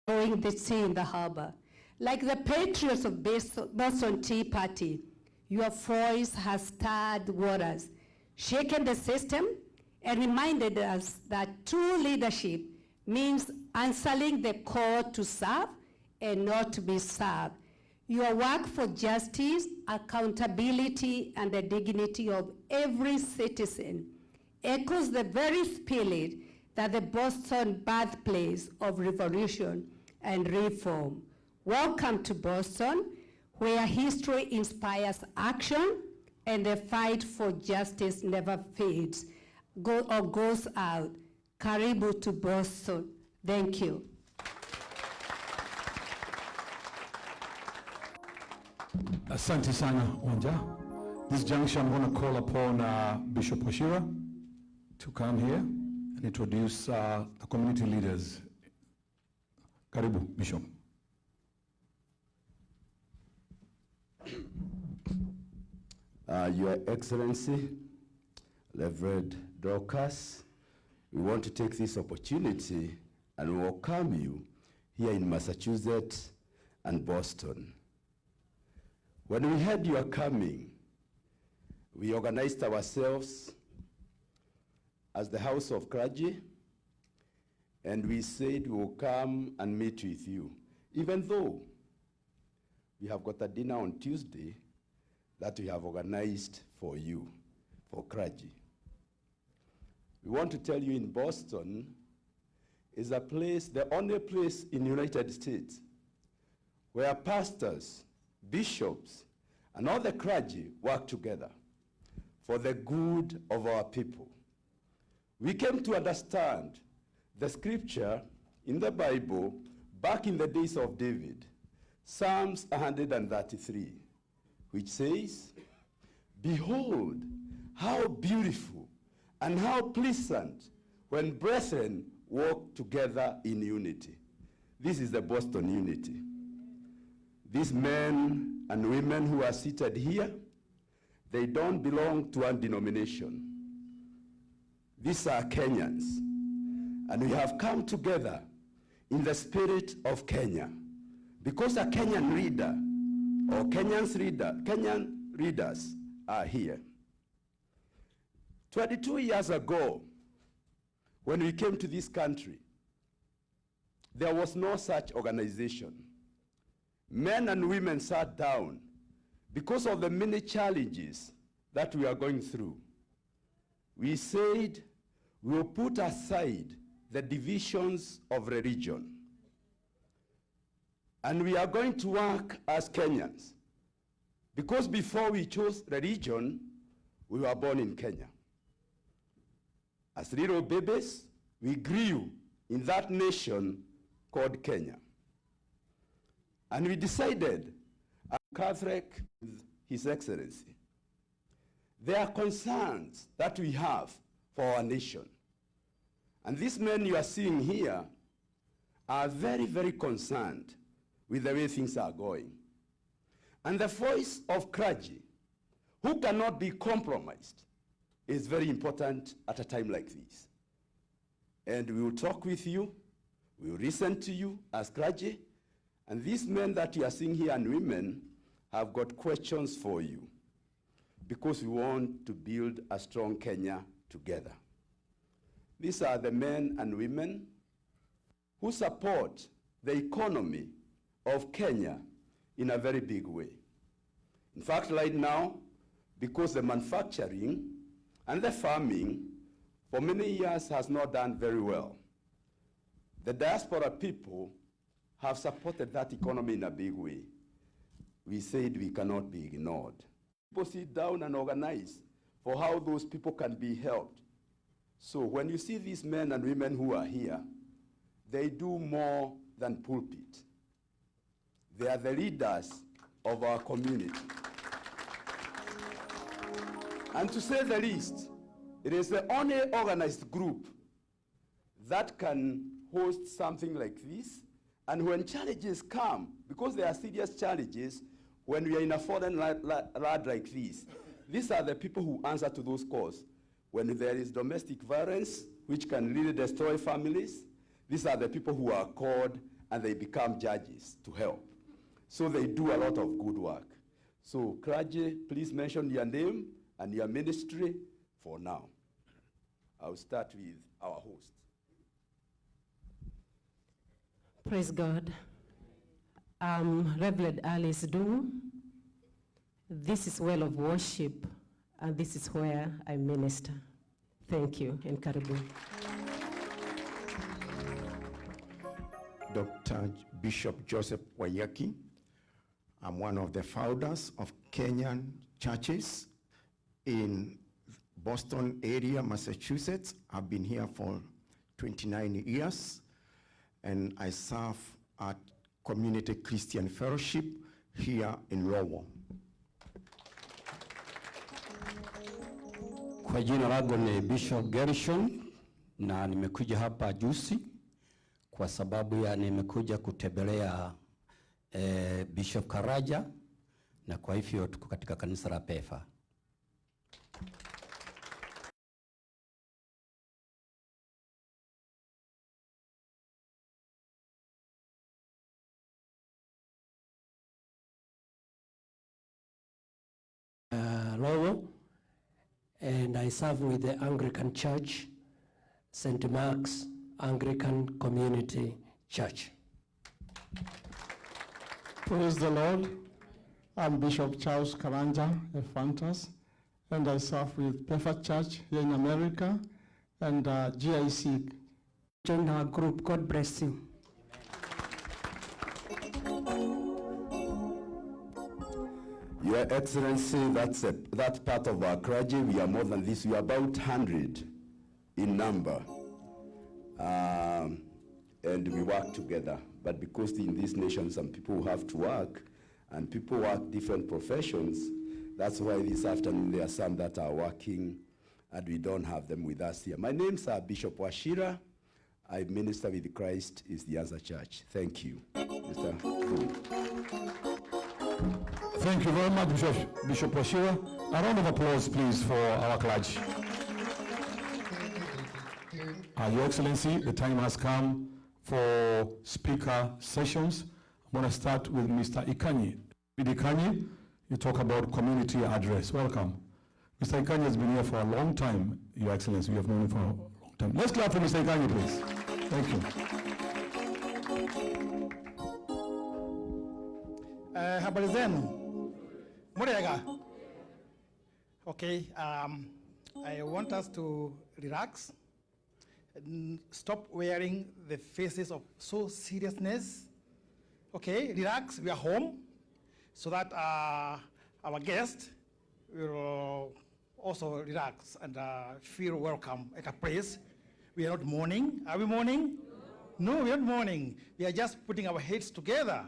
throwing the tea in the harbor. Like the patriots of Boston Tea Party, your voice has stirred waters, shaken the system, and reminded us that true leadership means answering the call to serve and not to be served. Your work for justice, accountability, and the dignity of every citizen echoes the very spirit that the Boston birthplace of revolution and reform. Welcome to Boston, where history inspires action and the fight for justice never fades or goes out. Karibu to Boston. Thank you. Asante sana, Wanja. This junction, I'm going to call upon Bishop Oshira to come here and introduce the community leaders. Karibu, Bishop. Your Excellency, Reverend Dracut, we want to take this opportunity and welcome you here in Massachusetts and Boston. When we heard you are coming, we organized ourselves as the House of Clergy, and we said we will come and meet with you, even though we have got a dinner on Tuesday that we have organized for you, for clergy. We want to tell you in Boston is a place, the only place in the United States where pastors, bishops, and all the clergy work together for the good of our people. We came to understand the scripture in the Bible back in the days of David, Psalms 133, which says, "Behold, how beautiful and how pleasant when brethren walk together in unity." This is the Boston unity. These men and women who are seated here, they don't belong to one denomination. These are Kenyans, and we have come together in the spirit of Kenya, because a Kenyan reader or Kenyan readers are here. 22 years ago, when we came to this country, there was no such organization. Men and women sat down because of the many challenges that we are going through. We said we will put aside the divisions of religion, and we are going to work as Kenyans, because before we chose religion, we were born in Kenya. As little babies, we grew in that nation called Kenya. And we decided, as Catholic with His Excellency, there are concerns that we have for our nation. And these men you are seeing here are very, very concerned with the way things are going. And the voice of clergy, who cannot be compromised, is very important at a time like this. And we will talk with you, we will listen to you as clergy, and these men that you are seeing here and women have got questions for you, because we want to build a strong Kenya together. These are the men and women who support the economy of Kenya in a very big way. In fact, right now, because the manufacturing and the farming for many years has not done very well, the diaspora people have supported that economy in a big way. We said we cannot be ignored. People sit down and organize for how those people can be helped. So when you see these men and women who are here, they do more than pulpit. They are the leaders of our community. And to say the least, it is the only organized group that can host something like this. And when challenges come, because there are serious challenges, when we are in a foreign land like this, these are the people who answer to those calls. When there is domestic violence, which can really destroy families, these are the people who are called and they become judges to help. So they do a lot of good work. So clergy, please mention your name and your ministry for now. I'll start with our host. Praise God. Reverend Alice Dungu. This is well of worship, and this is where I minister. Thank you, and karibu. Dr. Bishop Joseph Wayaki. I'm one of the founders of Kenyan churches in Boston area, Massachusetts. I've been here for 29 years, and I serve at Community Christian Fellowship here in Lowell. Kwa jina langu ni Bishop Gershon, na nimekuja hapa juzi kwa sababu ya nimekuja kutembelea Bishop Karaja, na kwa hivyo tuko katika kanisa la PEFA. Lowell, and I serve with the Anglican Church, St. Mark's Anglican Community Church. Praise the Lord. I'm Bishop Charles Karanja, a Fantas, and I serve with PEFA Church here in America and GIC. Join our group. God bless you. Your Excellency, that part of our clergy. We are more than this. We are about 100 in number. And we work together. But because in this nation, some people have to work, and people work different professions, that's why this afternoon there are some that are working, and we don't have them with us here. My name's Bishop Washira. I minister with Christ is the Answer Church. Thank you, Mr. Fu. Thank you very much, Bishop Washira. A round of applause, please, for our clergy. Your Excellency, the time has come for speaker sessions. I'm going to start with Mr. Ikanyi. With Ikanyi, you talk about community address. Welcome. Mr. Ikanyi has been here for a long time, Your Excellency. We have known him for a long time. Let's clap for Mr. Ikanyi, please. Thank you. Habari zenu? Murega? Okay, I want us to relax and stop wearing the faces of so seriousness. Okay, relax, we are home, so that our guest will also relax and feel welcome at a place. We are not mourning. Are we mourning? No, we are not mourning. We are just putting our heads together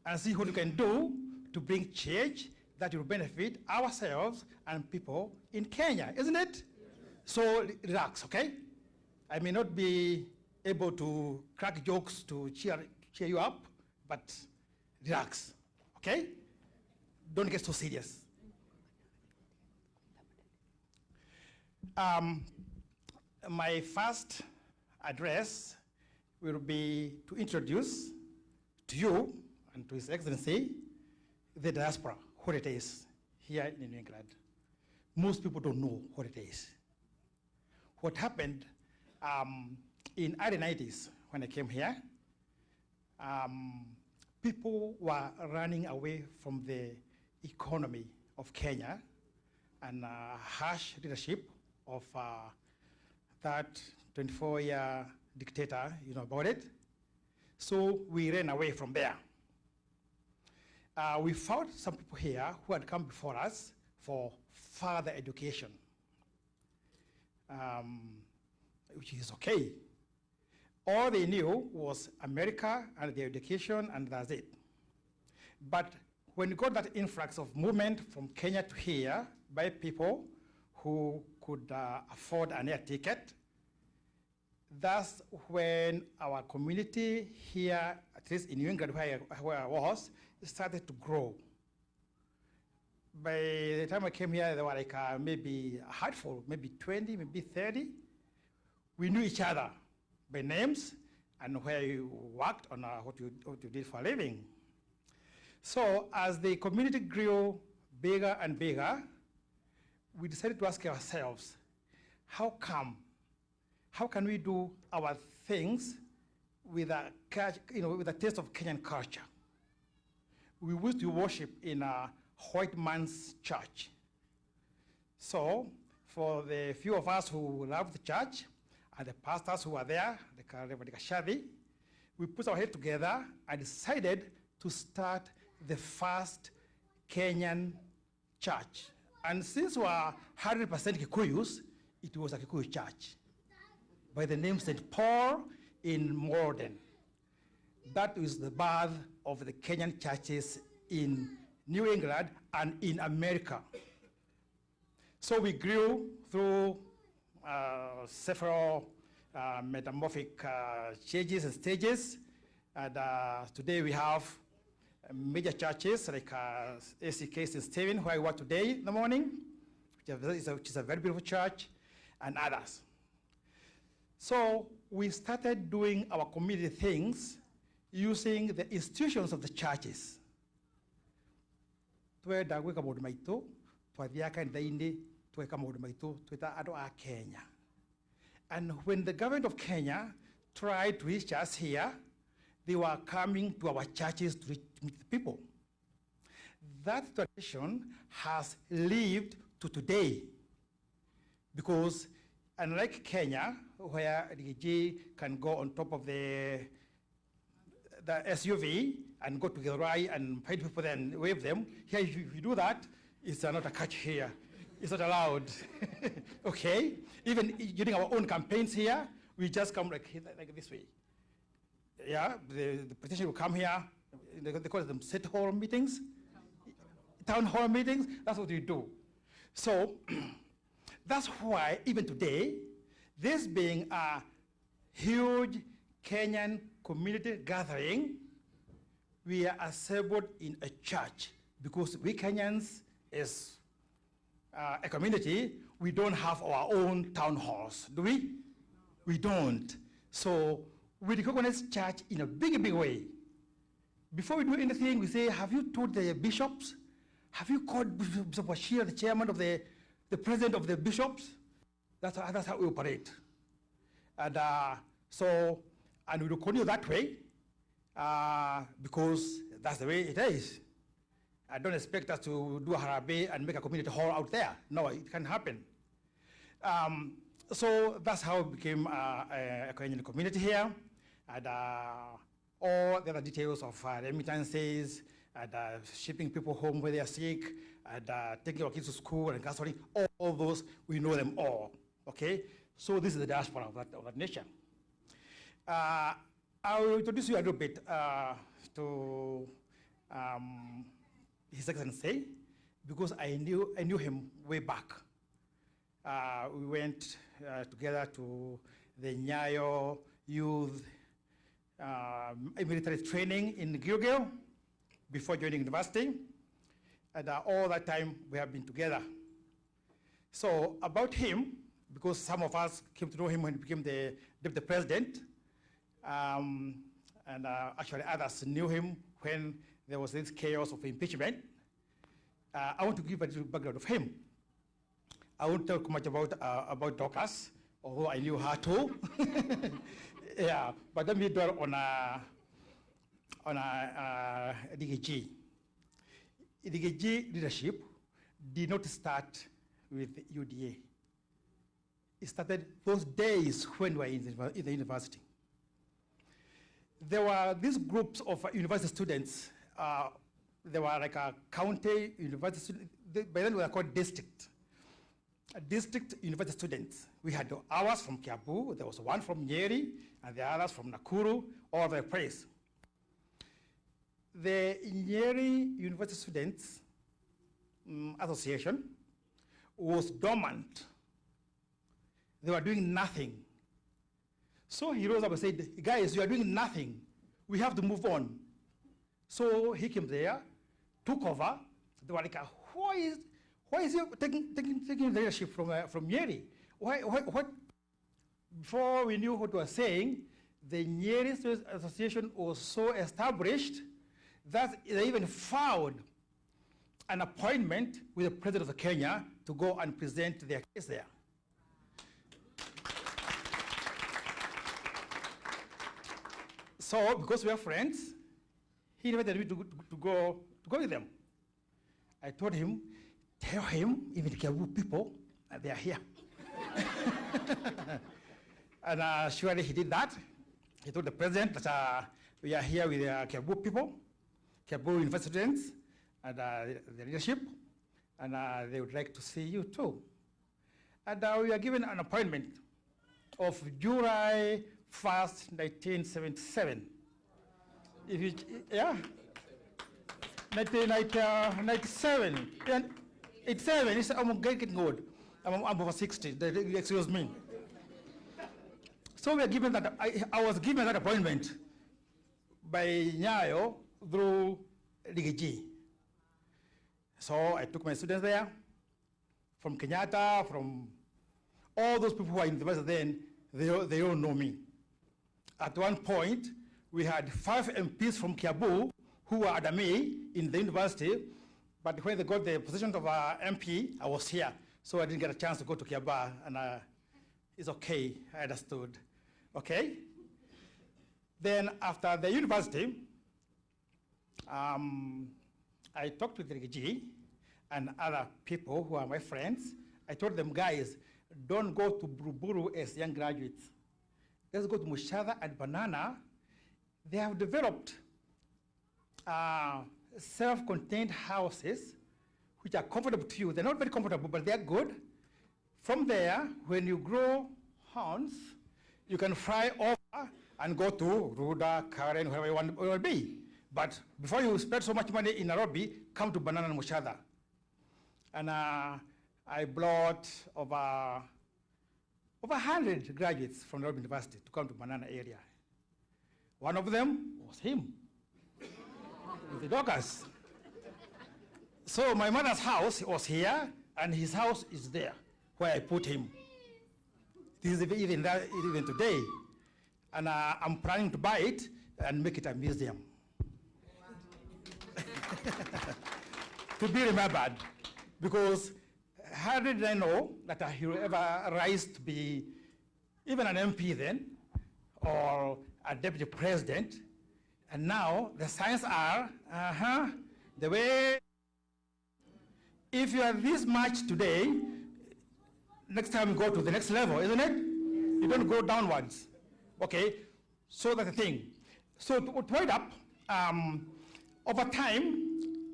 and see what we can do to bring change that will benefit ourselves and people in Kenya, isn't it? So relax, okay? I may not be able to crack jokes to cheer you up, but relax, okay? Don't get so serious. My first address will be to introduce to you and to His Excellency the diaspora, what it is here in New England. Most people don't know what it is. What happened in early 90s when I came here, people were running away from the economy of Kenya and harsh leadership of that 24-year dictator, you know about it. So we ran away from there. We found some people here who had come before us for further education, which is okay. All they knew was America and their education, and that's it. But when you got that influx of movement from Kenya to here by people who could afford an air ticket, that's when our community here, at least in New England where I was, started to grow. By the time I came here, there were like maybe a handful, maybe 20, maybe 30. We knew each other by names, and where you worked on what you did for a living. So as the community grew bigger and bigger, we decided to ask ourselves, how can we do our things with a taste of Kenyan culture? We used to worship in a white man's church. So for the few of us who loved the church and the pastors who were there, like Rigathi Gachagua, we put our heads together and decided to start the first Kenyan church. And since we are 100% Kikuyus, it was a Kikuyu church by the name St. Paul in Morden. That is the birth of the Kenyan churches in New England and in America. So we grew through several metamorphic changes and stages. And today we have major churches like ACK St. Stephen, where I work today in the morning, which is a very beautiful church, and others. So we started doing our community things using the institutions of the churches. Twenda gwika maundu maitu, twathiaga kanitha-ini, tweka maundu maitu, twita andu a Kenya. And when the government of Kenya tried to reach us here, they were coming to our churches to meet the people. That tradition has lived to today, because unlike Kenya, where Rigathi can go on top of the SUV and go to the right and find people and wave them, here if you do that, it's not a catch here. It's not allowed. Okay? Even during our own campaigns here, we just come like this way. Yeah, the politician will come here, they call them city hall meetings, town hall meetings, that's what we do. So that's why even today, this being a huge Kenyan community gathering, we are assembled in a church, because we Kenyans, as a community, we don't have our own town halls, do we? We don't. So we recognize church in a big, big way. Before we do anything, we say, have you told the bishops? Have you called Bishop Bashir, the chairman of the president of the bishops? That's how we operate. And and we will continue that way, because that's the way it is. I don't expect us to do a harabe and make a community hall out there. No, it can't happen. So that's how it became a Kenyan community here. And all the other details of remittances, and shipping people home when they are sick, and taking our kids to school and counseling, all those, we know them all, okay? So this is the diaspora of that nation. I will introduce you a little bit to His Excellency, because I knew him way back. We went together to the Nyayo Youth military training in Gilgil before joining university. And all that time we have been together. So about him, because some of us came to know him when he became the deputy president, and actually others knew him when there was this chaos of impeachment. I want to give a little background of him. I won't talk much about Dorcas, although I knew her too. Yeah, but let me dwell on DKG. DKG leadership did not start with UDA. It started those days when we were in the university. There were these groups of university students. They were like a county university students. By then we were called district university students. We had ours from Kiambu, there was one from Nyeri, and the others from Nakuru, all over the place. The Nyeri University Students Association was dormant. They were doing nothing. So he rose up and said, guys, you are doing nothing. We have to move on. So he came there, took over. They were like, why is he taking the leadership from Nyeri? What? Before we knew what we were saying, the nearest association was so established that they even found an appointment with the president of Kenya to go and present their case there. So, because we are friends, he invited me to go with them. I told him, tell him, even the Kiambu people, they are here. And surely he did that. He told the president that we are here with Kiambu people, Kiambu university students, and the leadership, and they would like to see you too. And we are given an appointment of July 1st, 1977. If you, yeah, 1997. 87, I'm getting old. I'm over 60, excuse me. So we are given that, I was given that appointment by Nyayo through Rigathi. So I took my students there, from Kenyatta, from all those people who are in the university then, they all know me. At one point, we had 5 MPs from Kiambu who were under me in the university, but when they got the position of MP, I was here, so I didn't get a chance to go to Kiambu, and it's okay, I understood, okay? Then after the university, I talked with Rigathi and other people who are my friends. I told them, guys, don't go to Buruburu as young graduates. Let's go to Mushada and Banana. They have developed self-contained houses which are comfortable to you. They're not very comfortable, but they're good. From there, when you grow horns, you can fly over and go to Ruda, Karen, wherever you want to be. But before you spend so much money in Nairobi, come to Banana and Mushada. And I brought over 100 graduates from Nairobi University to come to Banana area. One of them was him, with the doggers. So my mother's house was here, and his house is there, where I put him. This is even today. And I'm planning to buy it and make it a museum. To be remembered, because how did I know that he will ever rise to be even an MP then, or a deputy president? And now the signs are, the way, if you are this much today, next time you go to the next level, isn't it? You don't go downwards. Okay, so that's the thing. So to wind up, over time,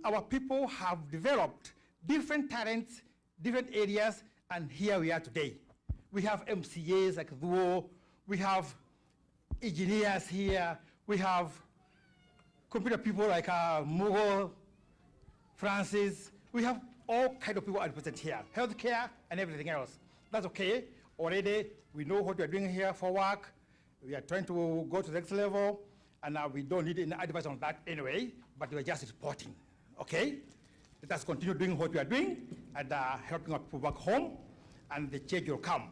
our people have developed different talents, different areas, and here we are today. We have MCAs like Duo, we have engineers here, we have computer people like Mugo, Francis, we have all kinds of people represented here, healthcare and everything else. That's okay. Already, we know what we are doing here for work. We are trying to go to the next level, and we don't need any advice on that anyway, but we are just reporting, okay? Let us continue doing what we are doing and helping our people back home, and the change will come.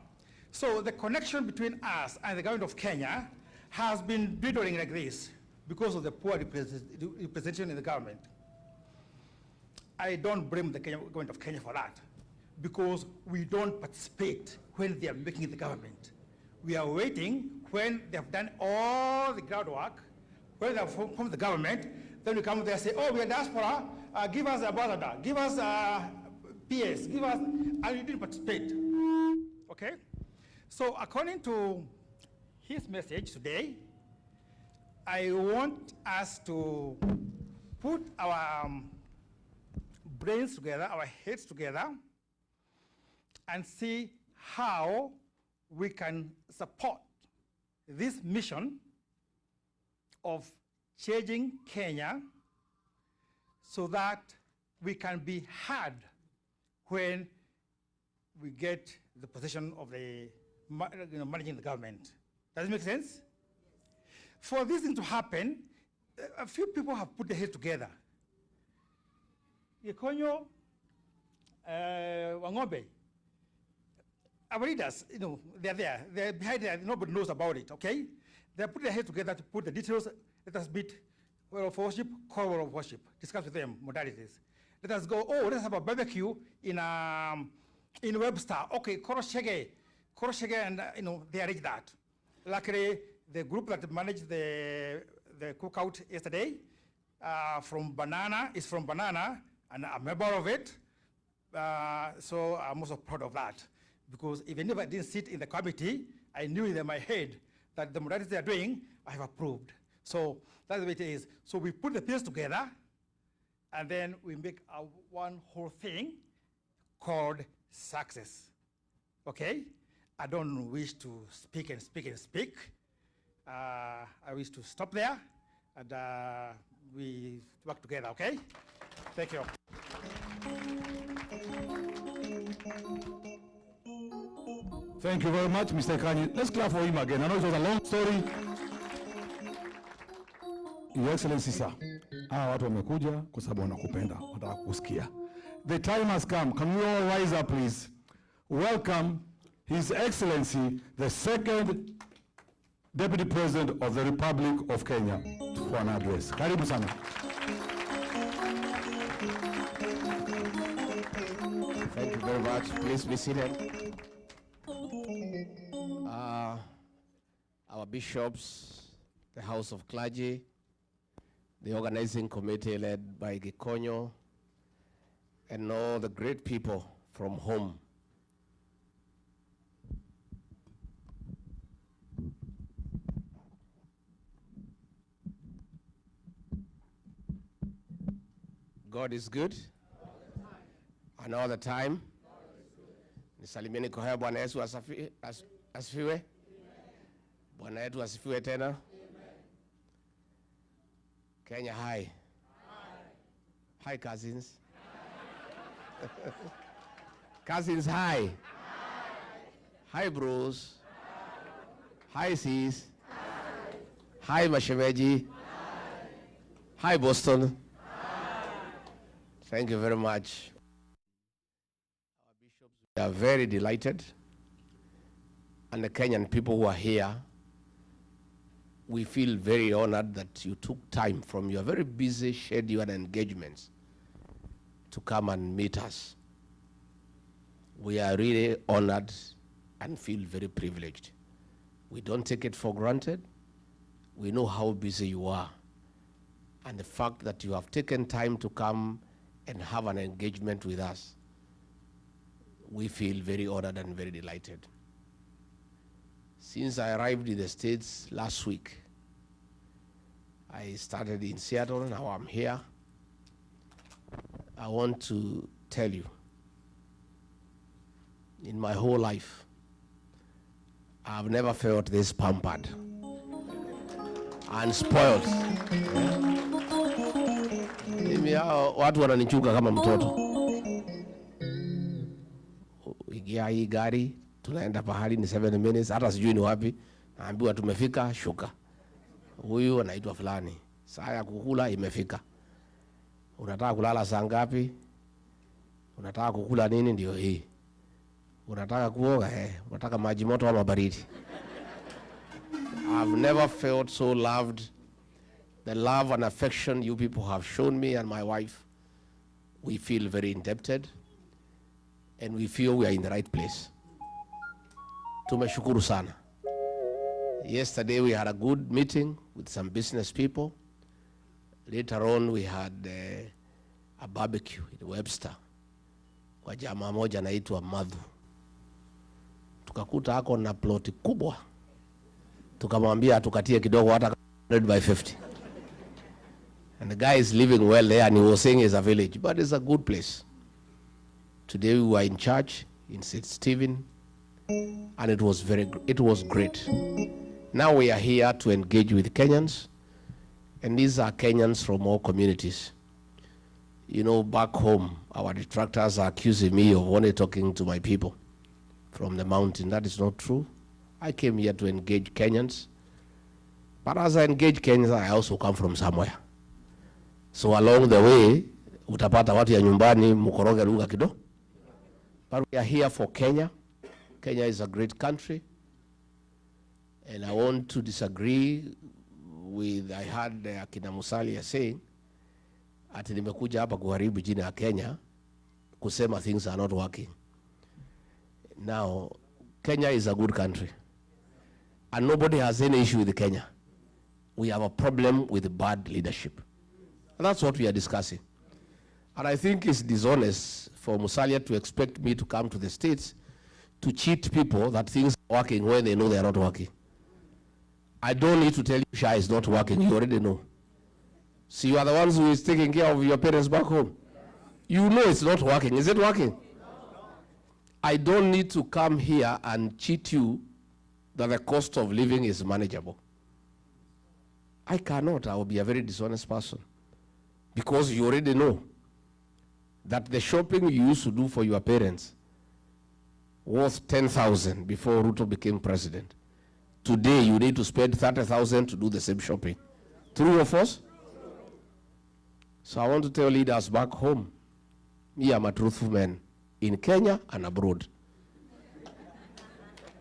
So the connection between us and the government of Kenya has been dwindling like this because of the poor representation in the government. I don't blame the government of Kenya for that, because we don't participate when they are making the government. We are waiting when they have done all the groundwork, when they have formed the government, then we come there and say, oh, we are diaspora, give us ambassador, give us PS, give us, and you didn't participate, okay? So according to his message today, I want us to put our brains together, our heads together, and see how we can support this mission of changing Kenya so that we can be heard when we get the position of the managing the government. Does it make sense? For this thing to happen, a few people have put their heads together. Yekonyo, Wangobe, our leaders, they're there. They're behind there. Nobody knows about it, okay? They put their heads together to put the details. Let us meet well of worship, call well of worship, discuss with them modalities. Let us go, oh, let's have a barbecue in Webster. Okay, Koroshege, and they arranged that. Luckily, the group that managed the cookout yesterday from Banana, and I'm a member of it. So I'm also proud of that, because even if I didn't sit in the committee, I knew in my head that the modalities they are doing, I have approved. So that's the way it is. So we put the pieces together, and then we make one whole thing called success. Okay? I don't wish to speak and speak and speak. I wish to stop there, and we work together, okay? Thank you. Thank you very much, Mr. Kanyi. Let's clap for him again. I know it was a long story. Your Excellency, sir. Watu wamekuja kwa sababu wanakupenda, wanataka kusikia. The time has come. Can we all rise up, please? Welcome His Excellency, the second Deputy President of the Republic of Kenya, for an address. Karibu sana. Thank you very much. Please be seated. Our bishops, the House of Clergy, the organizing committee led by Gikonyo, and all the great people from home. God is good. And all the time. Nisalimieni kwa haya. Bwana Yesu asifiwe. Bwana yetu asifiwe tena. Kenya, hi. Hi, cousins. Cousins, hi. Hi, bros. Hi, sis. Hi, mashemeji. Hi, Boston. Thank you very much. Our bishops, we are very delighted. And the Kenyan people who are here, we feel very honored that you took time from your very busy schedule and engagements to come and meet us. We are really honored and feel very privileged. We don't take it for granted. We know how busy you are. And the fact that you have taken time to come and have an engagement with us, we feel very honored and very delighted. Since I arrived in the States last week, I started in Seattle, now I'm here. I want to tell you, in my whole life, I've never felt this pampered and spoiled. Watu wananichuka kama mtoto. Ingia hii gari, tunaenda pahali ni 7 minutes, hata sijui ni wapi. Naambiwa tumefika, shuka. Huyu anaitwa fulani. Saa ya kukula imefika. Unataka kulala saa ngapi? Unataka kukula nini? Ndio hii. Unataka kuoga? Unataka maji moto ama baridi? I've never felt so loved. The love and affection you people have shown me and my wife, we feel very indebted, and we feel we are in the right place. Tumeshukuru sana. Yesterday we had a good meeting with some business people. Later on we had a barbecue in Webster kwa jamaa moja anaitwa Madhu. Tukakuta hako na ploti kubwa. Tukamwambia tukatie kidogo hata 100 by 50. And the guy is living well there, and he was saying it's a village, but it's a good place. Today we were in church in St. Stephen, and it was great. Now we are here to engage with Kenyans, and these are Kenyans from all communities. You know, back home, our detractors are accusing me of only talking to my people from the mountain. That is not true. I came here to engage Kenyans, but as I engage Kenyans, I also come from somewhere. So along the way, utapata watu ya nyumbani mukoroge lugha kidogo. But we are here for Kenya. Kenya is a great country. And I want to disagree with, I heard Akina Musalia saying, ati nimekuja hapa kuharibu jina ya Kenya, kusema things are not working. Now, Kenya is a good country. And nobody has any issue with Kenya. We have a problem with bad leadership. And that's what we are discussing. And I think it's dishonest for Musalia to expect me to come to the States to cheat people that things are working when they know they are not working. I don't need to tell you SHA is not working. You already know. So you are the ones who is taking care of your parents back home. You know it's not working. Is it working? I don't need to come here and cheat you that the cost of living is manageable. I cannot. I will be a very dishonest person. Because you already know that the shopping you used to do for your parents was 10,000 before Ruto became president. Today, you need to spend 30,000 to do the same shopping. True or false? So I want to tell leaders back home, me, I'm a truthful man in Kenya and abroad.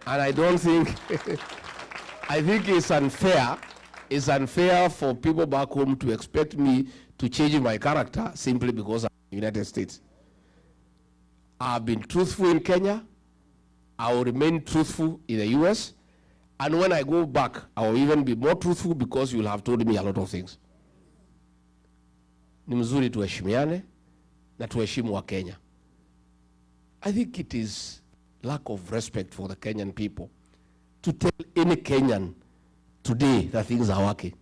And I don't think, I think it's unfair for people back home to expect me to change my character simply because I'm in the United States. I've been truthful in Kenya. I will remain truthful in the US. And when I go back, I will even be more truthful because you'll have told me a lot of things. Ni mzuri tuheshimiane na tuheshimu wa Kenya. I think it is lack of respect for the Kenyan people to tell any Kenyan today that things are working.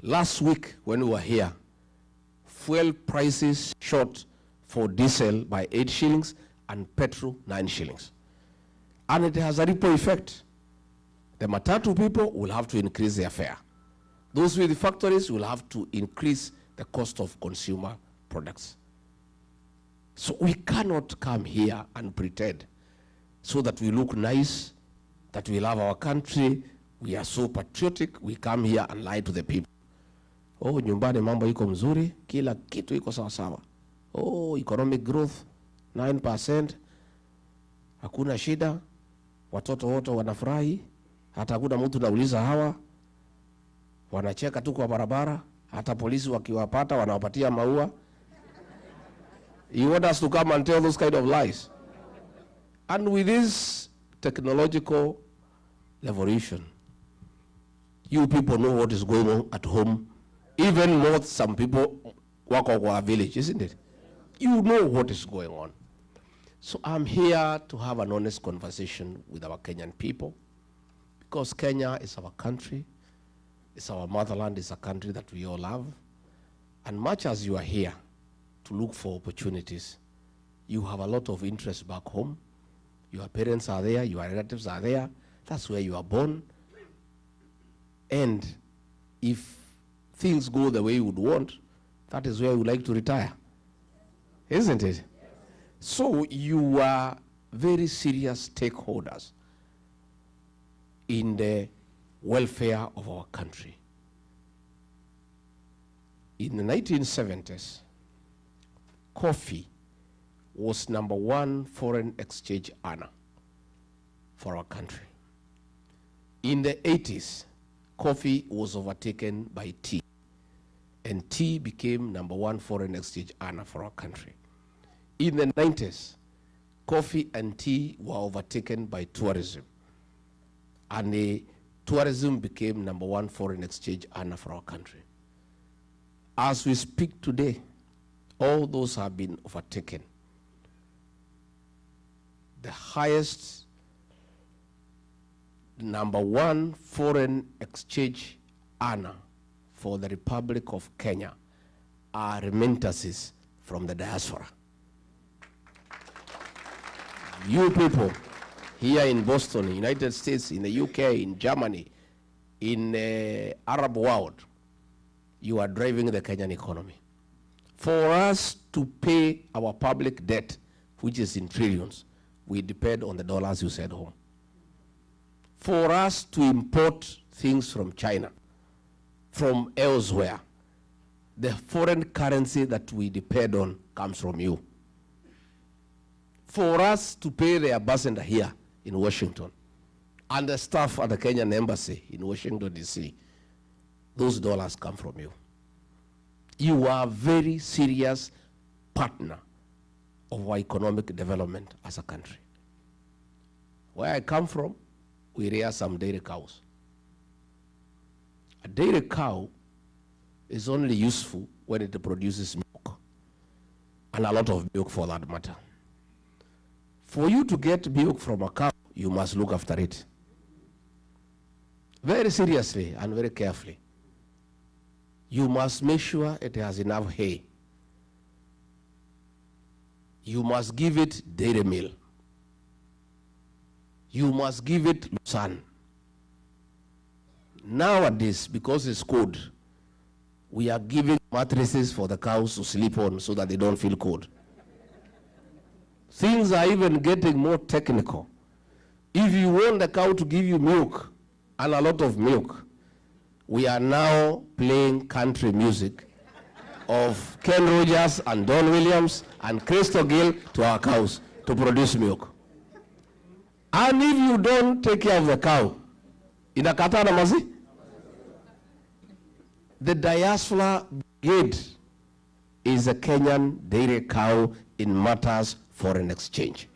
Last week when we were here, fuel prices shot for diesel by 8 shillings and petrol 9 shillings. And it has a ripple effect. The matatu people will have to increase their fare. Those with the factories will have to increase the cost of consumer products. So we cannot come here and pretend so that we look nice, that we love our country, we are so patriotic, we come here and lie to the people. Oh, nyumbani mambo iko mzuri, kila kitu iko sawa sawa. Oh, economic growth 9%, hakuna shida, watoto wote wanafurahi, hata hakuna mtu nauliza hawa, wanacheka tu kwa barabara, hata polisi wakiwapata wanawapatia maua. You want us to come and tell those kind of lies? And with this technological revolution, you people know what is going on at home, even more some people work on our village, isn't it? You know what is going on. So I'm here to have an honest conversation with our Kenyan people, because Kenya is our country, it's our motherland, it's a country that we all love. And much as you are here to look for opportunities, you have a lot of interest back home. Your parents are there, your relatives are there, that's where you are born. And if things go the way you would want, that is where you would like to retire. Isn't it? So you are very serious stakeholders in the welfare of our country. In the 1970s, coffee was #1 foreign exchange earner for our country. In the 80s, coffee was overtaken by tea, and tea became #1 foreign exchange earner for our country. In the 90s, coffee and tea were overtaken by tourism, and tourism became #1 foreign exchange earner for our country. As we speak today, all those have been overtaken. The highest #1 foreign exchange earner for the Republic of Kenya are remittances from the diaspora. You people here in Boston, United States, in the UK, in Germany, in the Arab world, you are driving the Kenyan economy. For us to pay our public debt, which is in trillions, we depend on the dollars you send home. For us to import things from China, from elsewhere, the foreign currency that we depend on comes from you. For us to pay the ambassador here in Washington, and the staff at the Kenyan embassy in Washington, D.C., those dollars come from you. You are a very serious partner of our economic development as a country. Where I come from, we rear some dairy cows. A dairy cow is only useful when it produces milk, and a lot of milk for that matter. For you to get milk from a cow, you must look after it very seriously and very carefully. You must make sure it has enough hay. You must give it dairy meal. You must give it sun. Nowadays, because it's cold, we are giving mattresses for the cows to sleep on so that they don't feel cold. Things are even getting more technical. If you want the cow to give you milk, and a lot of milk, we are now playing country music of Ken Rogers and Don Williams and Crystal Gill to our cows to produce milk. And if you don't take care of the cow, inakata na mazi? The diaspora brigade is a Kenyan dairy cow in matters foreign exchange.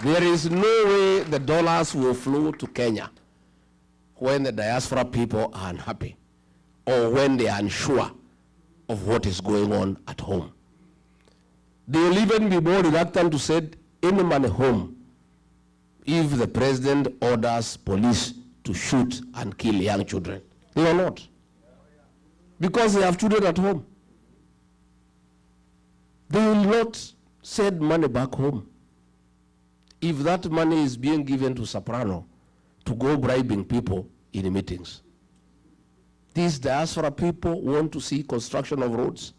There is no way the dollars will flow to Kenya when the diaspora people are unhappy or when they are unsure of what is going on at home. They will even be more reluctant to send any money home if the president orders police to shoot and kill young children. They will not, because they have children at home. They will not send money back home if that money is being given to Soprano to go bribing people in meetings. These diaspora people want to see construction of roads.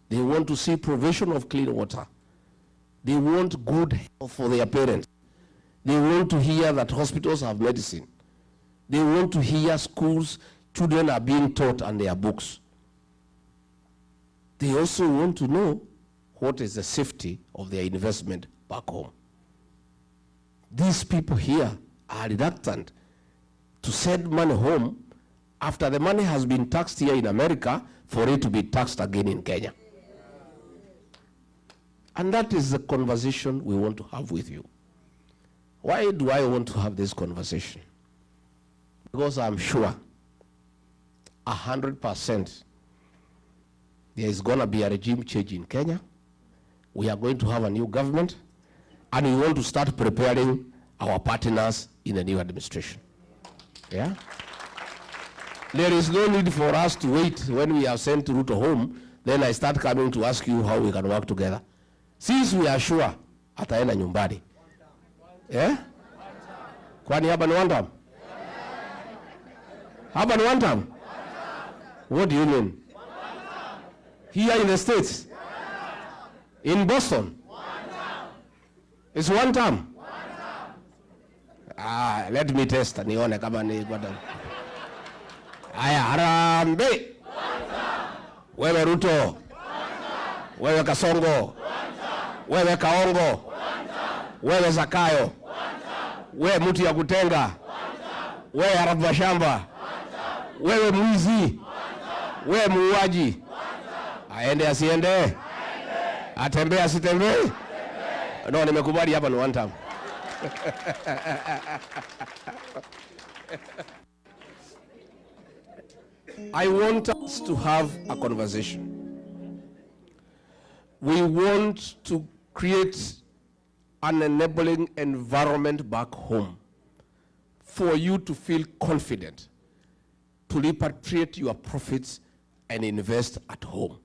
They want to see provision of clean water. They want good health for their parents. They want to hear that hospitals have medicine. They want to hear schools, children are being taught and their books. They also want to know what is the safety of their investment back home. These people here are reluctant to send money home after the money has been taxed here in America for it to be taxed again in Kenya. And that is the conversation we want to have with you. Why do I want to have this conversation? Because I'm sure 100% there is going to be a regime change in Kenya. We are going to have a new government, and we want to start preparing our partners in the new administration. Yeah? There is no need for us to wait when we have sent Ruto home, then I start coming to ask you how we can work together. Since we are sure ataenda nyumbani. Yeah? Kwani hapa ni one term? Hapa ni one term? What do you mean? Here in the States? In Boston? It's one term? Let me test nione kama ni kwata. Aya, Harambee. Wewe Ruto. Wewe Kasongo. Wewe Kaongo. Wewe Zakayo. Wewe mtu ya kutenga. Wewe harabu wa shamba. Wewe mwizi. Wewe muuaji. Aende asiende? Atembee asitembee? No, nimekubali hapa ni one time. I want us to have a conversation. We want to create an enabling environment back home for you to feel confident to repatriate your profits and invest at home.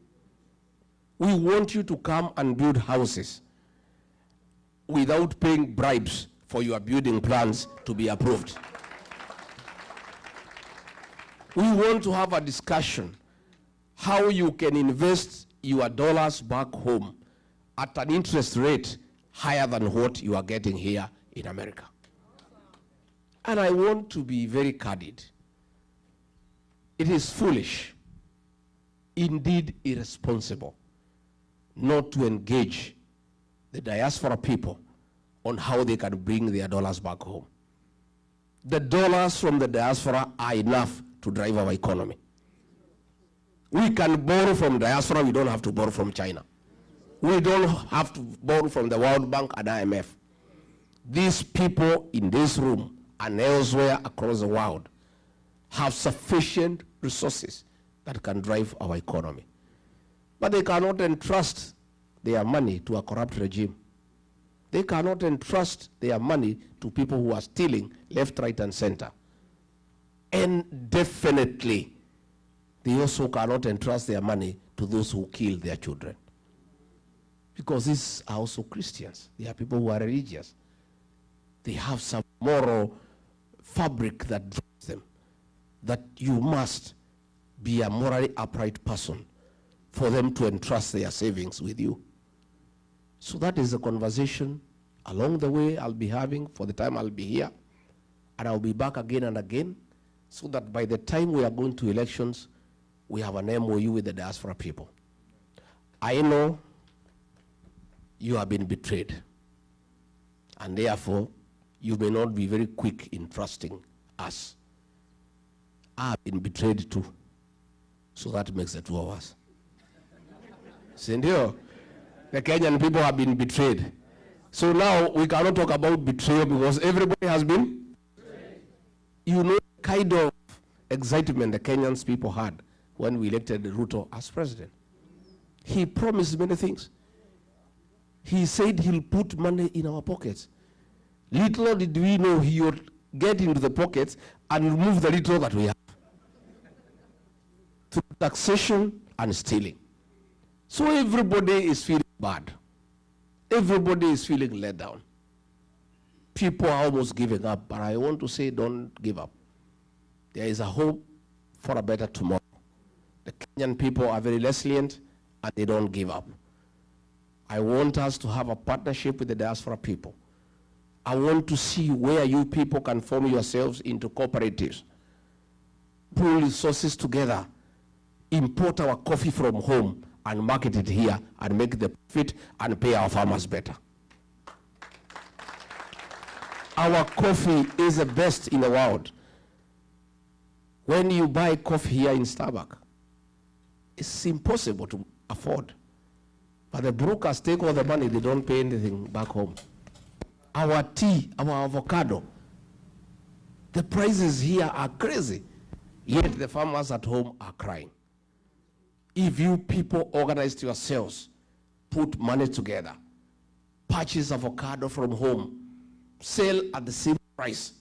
We want you to come and build houses without paying bribes for your building plans to be approved. We want to have a discussion how you can invest your dollars back home at an interest rate higher than what you are getting here in America. And I want to be very candid. It is foolish, indeed irresponsible, not to engage the diaspora people on how they can bring their dollars back home. The dollars from the diaspora are enough to drive our economy. We can borrow from diaspora, we don't have to borrow from China. We don't have to borrow from the World Bank and IMF. These people in this room and elsewhere across the world have sufficient resources that can drive our economy. But they cannot entrust their money to a corrupt regime. They cannot entrust their money to people who are stealing left, right, and center. And definitely, they also cannot entrust their money to those who kill their children. Because these are also Christians. They are people who are religious. They have some moral fabric that drives them, that you must be a morally upright person for them to entrust their savings with you. So that is the conversation along the way I'll be having for the time I'll be here, and I'll be back again and again, so that by the time we are going to elections, we have an MOU with the diaspora people. I know you have been betrayed, and therefore you may not be very quick in trusting us. I have been betrayed too, so that makes the two of us. Sindio, the Kenyan people have been betrayed. So now we cannot talk about betrayal because everybody has been betrayed. You know the kind of excitement the Kenyans people had when we elected Ruto as president. He promised many things. He said he'll put money in our pockets. Little did we know he would get into the pockets and remove the little that we have. Through taxation and stealing. So everybody is feeling bad. Everybody is feeling let down. People are almost giving up, but I want to say don't give up. There is a hope for a better tomorrow. The Kenyan people are very resilient and they don't give up. I want us to have a partnership with the diaspora people. I want to see where you people can form yourselves into cooperatives, pool resources together, import our coffee from home and market it here and make the profit and pay our farmers better. Our coffee is the best in the world. When you buy coffee here in Starbucks, it's impossible to afford. But the brokers take all the money, they don't pay anything back home. Our tea, our avocado, the prices here are crazy, yet the farmers at home are crying. If you people organized yourselves, put money together, purchase avocado from home, sell at the same price,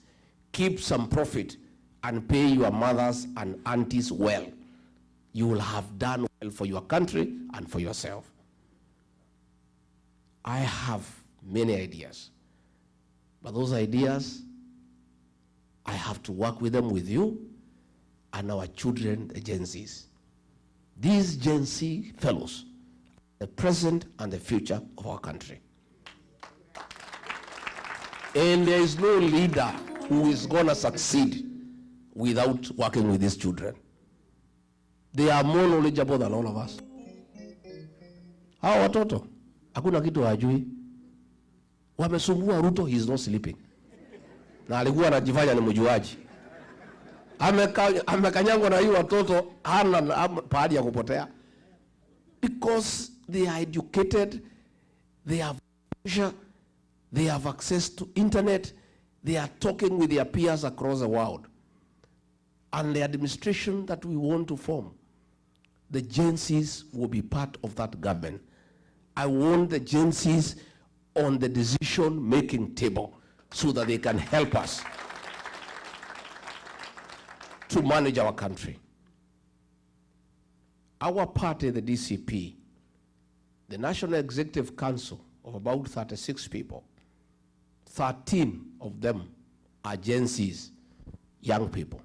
keep some profit, and pay your mothers and aunties well, you will have done well for your country and for yourself. I have many ideas, but those ideas, I have to work with them with you and our children, the Gen Zs. These Gen Z fellows, the present and the future of our country. And there is no leader who is going to succeed without working with these children. They are more knowledgeable than all of us. Hawa watoto, hakuna kitu hajui. Wamesumbua Ruto, he is not sleeping. Na alikuwa anajifanya ni mjuaji. Amekanyangwa na hiyo watoto hana pahali ya kupotea. Because they are educated, they have pressure, they have access to internet, they are talking with their peers across the world. And the administration that we want to form, the Gen Zs will be part of that government. I want the Gen Zs on the decision-making table so that they can help us to manage our country. Our party, the DCP, the National Executive Council of about 36 people, 13 of them are Gen Zs, young people.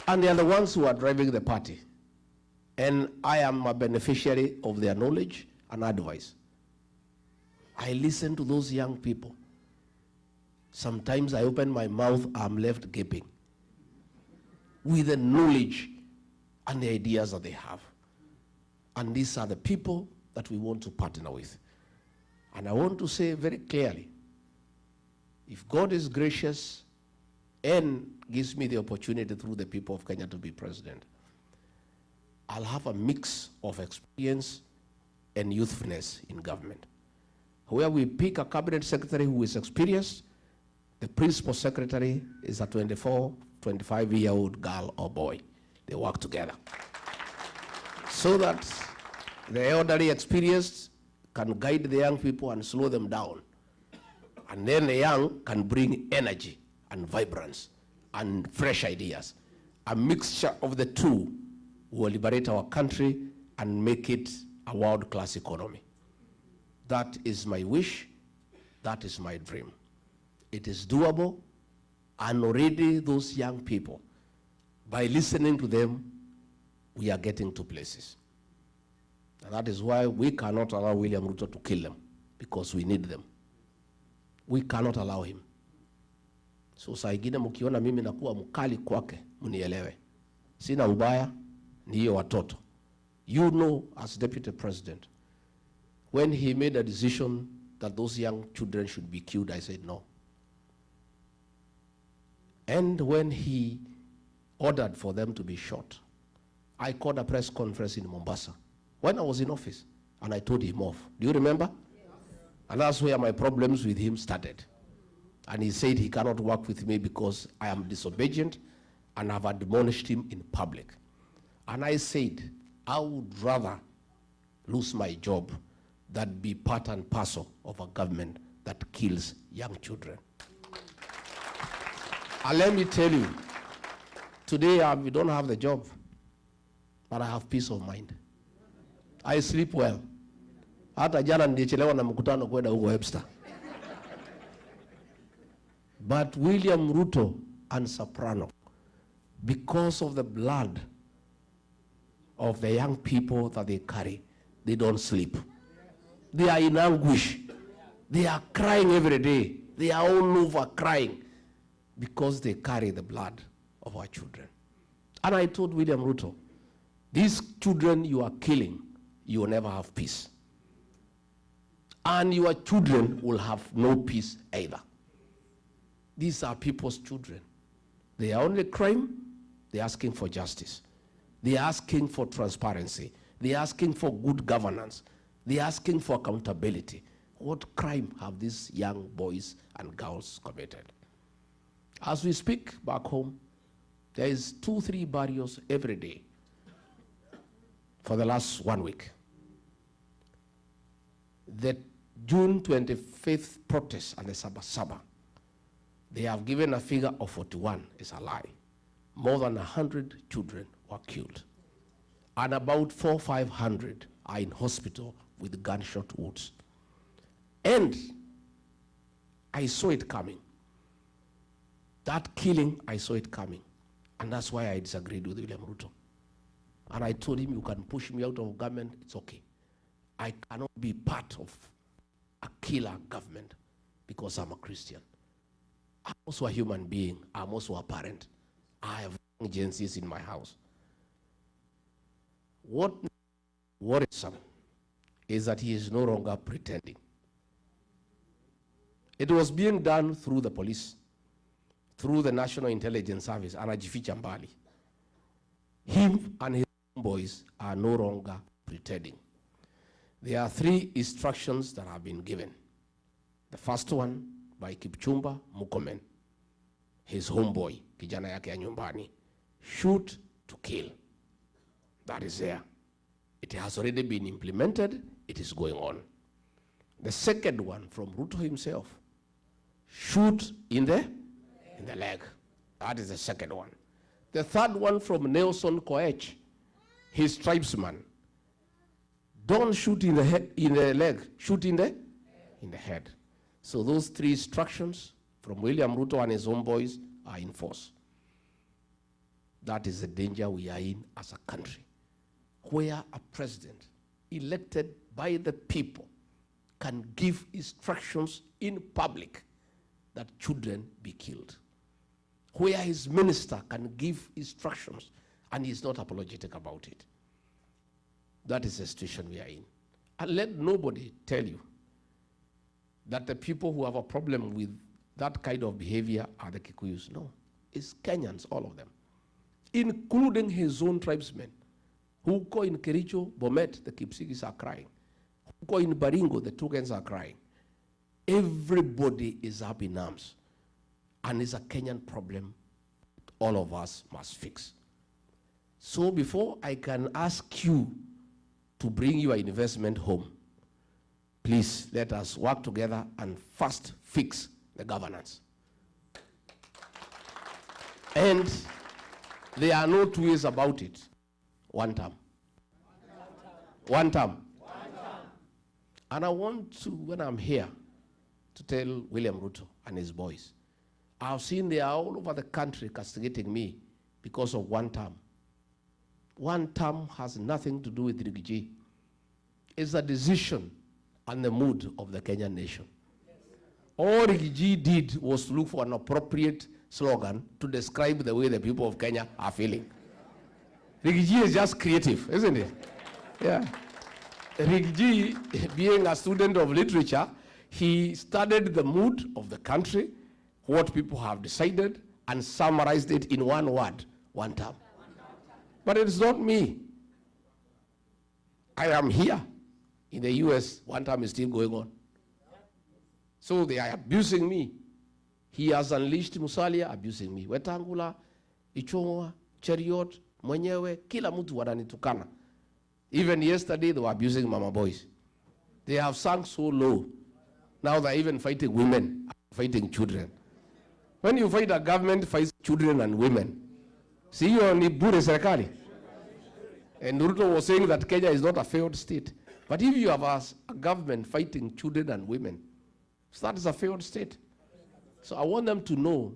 And they are the ones who are driving the party. And I am a beneficiary of their knowledge and advice. I listen to those young people. Sometimes I open my mouth, I'm left gaping with the knowledge and the ideas that they have. And these are the people that we want to partner with. And I want to say very clearly, if God is gracious and gives me the opportunity through the people of Kenya to be president, I'll have a mix of experience and youthfulness in government. Where we pick a cabinet secretary who is experienced, the principal secretary is a 24, 25-year-old girl or boy. They work together. So that the elderly experienced can guide the young people and slow them down. And then the young can bring energy and vibrance and fresh ideas. A mixture of the two will liberate our country and make it a world-class economy. That is my wish. That is my dream. It is doable, and already those young people, by listening to them, we are getting to places. And that is why we cannot allow William Ruto to kill them, because we need them. We cannot allow him. So saa ingine mkiona mimi nakuwa mkali kwake, mnielewe. Sina ubaya, ni hiyo watoto. You know, as Deputy President, when he made a decision that those young children should be killed, I said no. And when he ordered for them to be shot, I called a press conference in Mombasa when I was in office, and I told him off. Do you remember? Yes. And that's where my problems with him started. And he said he cannot work with me because I am disobedient and have admonished him in public. And I said, I would rather lose my job than be part and parcel of a government that kills young children. And let me tell you, today we don't have the job, but I have peace of mind. I sleep well. Hata jana nilichelewa na mkutano kwenda huko Webster. But William Ruto and Soprano, because of the blood of the young people that they carry, they don't sleep. They are in anguish. They are crying every day. They are all over crying because they carry the blood of our children. And I told William Ruto, these children you are killing, you will never have peace. And your children will have no peace either. These are people's children. They are only crime, they're asking for justice. They're asking for transparency. They're asking for good governance. They're asking for accountability. What crime have these young boys and girls committed? As we speak back home, there is 2-3 barriers every day for the last 1 week. The June 25th protest at the Sabasaba, they have given a figure of 41. It's a lie. More than 100 children were killed. And about 400-500 are in hospital with gunshot wounds. And I saw it coming. That killing, I saw it coming. And that's why I disagreed with William Ruto. And I told him, you can push me out of government, it's okay. I cannot be part of a killer government because I'm a Christian. I'm also a human being. I'm also a parent. I have agencies in my house. What worrisome is that he is no longer pretending. It was being done through the police, through the National Intelligence Service, anajificha mbali. Him and his boys are no longer pretending. There are 3 instructions that have been given. The first one by Kipchumba Murkomen, his homeboy, kijana yake ya nyumbani. Shoot to kill. That is there. It has already been implemented. It is going on. The second one from Ruto himself, shoot in the leg. That is the second one. The third one from Nelson Koech, his tribesman. Don't shoot in the head, in the leg. Shoot in the head. So those 3 instructions from William Ruto and his homeboys are in force. That is the danger we are in as a country, where a president elected by the people can give instructions in public that children be killed, where his minister can give instructions and he's not apologetic about it. That is the situation we are in. And let nobody tell you that the people who have a problem with that kind of behavior are the Kikuyus. No, it's Kenyans, all of them, including his own tribesmen. Who go in Kericho, Bomet, the Kipsigis are crying. Who go in Baringo, the Tugans are crying. Everybody is up in arms. And it's a Kenyan problem all of us must fix. So before I can ask you to bring your investment home, please let us work together and first fix the governance. And there are no two ways about it. One term. One term. And I want to, when I'm here, to tell William Ruto and his boys, I've seen they are all over the country castigating me because of one term. One term has nothing to do with Rigathi. It's a decision and the mood of the Kenyan nation. All Rigathi did was to look for an appropriate slogan to describe the way the people of Kenya are feeling. Rigathi is just creative, isn't it? Yeah. Rigathi, being a student of literature, he studied the mood of the country, what people have decided, and summarized it in one word, one term. But it's not me. I am here. In the US, one term is still going on. So they are abusing me. He has unleashed Musalia, abusing me. Wetangula, Ichung'wa, Cheriot, Mwenyewe, kila mtu wananitukana. Even yesterday, they were abusing Mama Boys. They have sunk so low. Now they're even fighting women, fighting children. When you fight a government, fights children and women. See, you are ni bure serikali. And Ruto was saying that Kenya is not a failed state. But if you have a government fighting children and women, so that is a failed state. So I want them to know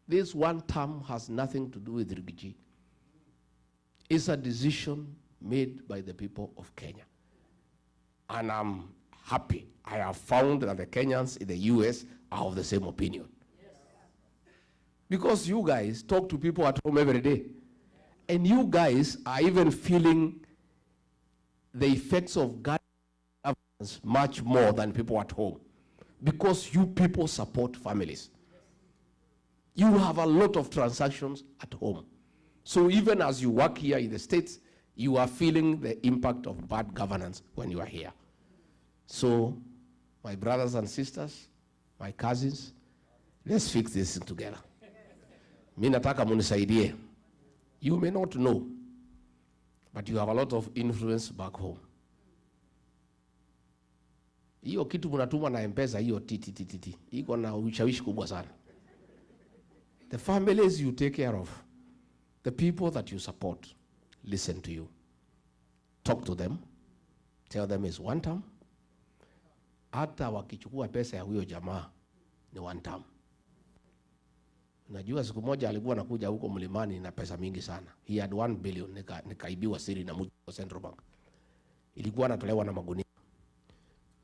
this one term has nothing to do with Rigathi. It's a decision made by the people of Kenya. And I'm happy. I have found that the Kenyans in the US are of the same opinion. Because you guys talk to people at home every day. And you guys are even feeling the effects of governance much more than people at home. Because you people support families. You have a lot of transactions at home. So even as you work here in the States, you are feeling the impact of bad governance when you are here. So, my brothers and sisters, my cousins, let's fix this together. Mimi nataka munisaidie. You may not know, but you have a lot of influence back home. Hiyo kitu munatuma na M-Pesa, hiyo titi. Iko na ushawishi kubwa sana. The families you take care of, the people that you support, listen to you. Talk to them. Tell them it's one term. Hata wakichukua pesa ya huyo jamaa ni one term. Najua siku moja alikuwa anakuja huko mlimani na pesa mingi sana. He had 1 billion, nikaibiwa siri na mtu wa Central Bank. Ilikuwa anatolewa na magunia.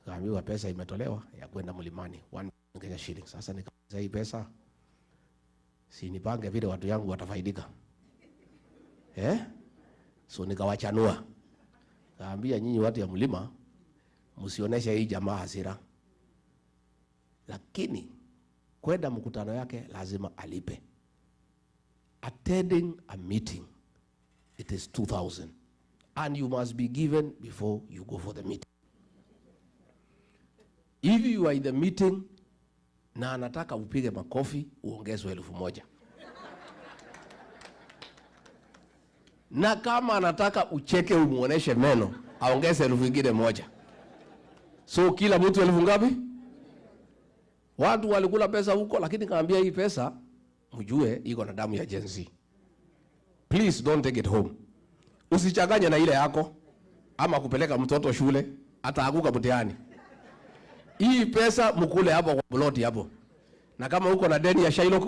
Kaambiwa pesa imetolewa ya kwenda mlimani, 1 billion Kenya shillings. Sasa nikauliza hii pesa si nipange vile watu yangu watafaidika. So nikawachanua. Kaambia nyinyi watu ya mlima, msionesha hii jamaa hasira. Lakini kwenda mkutano yake lazima alipe. Attending a meeting, it is 2,000. And you must be given before you go for the meeting. If you are in the meeting, na anataka upige makofi, uongezwe 1,000. Na kama anataka ucheke umuoneshe meno, aongeze 1,000. So kila mtu 1,000 ngapi? Watu walikula pesa huko, lakini kaambia hii pesa, mjue iko na damu ya Gen Z. Please don't take it home. Usichanganye na ile yako, ama kupeleka mtoto shule, ataanguka mtihani. Hii pesa mkule hapo kwa ploti hapo. Na kama uko na deni ya Shylock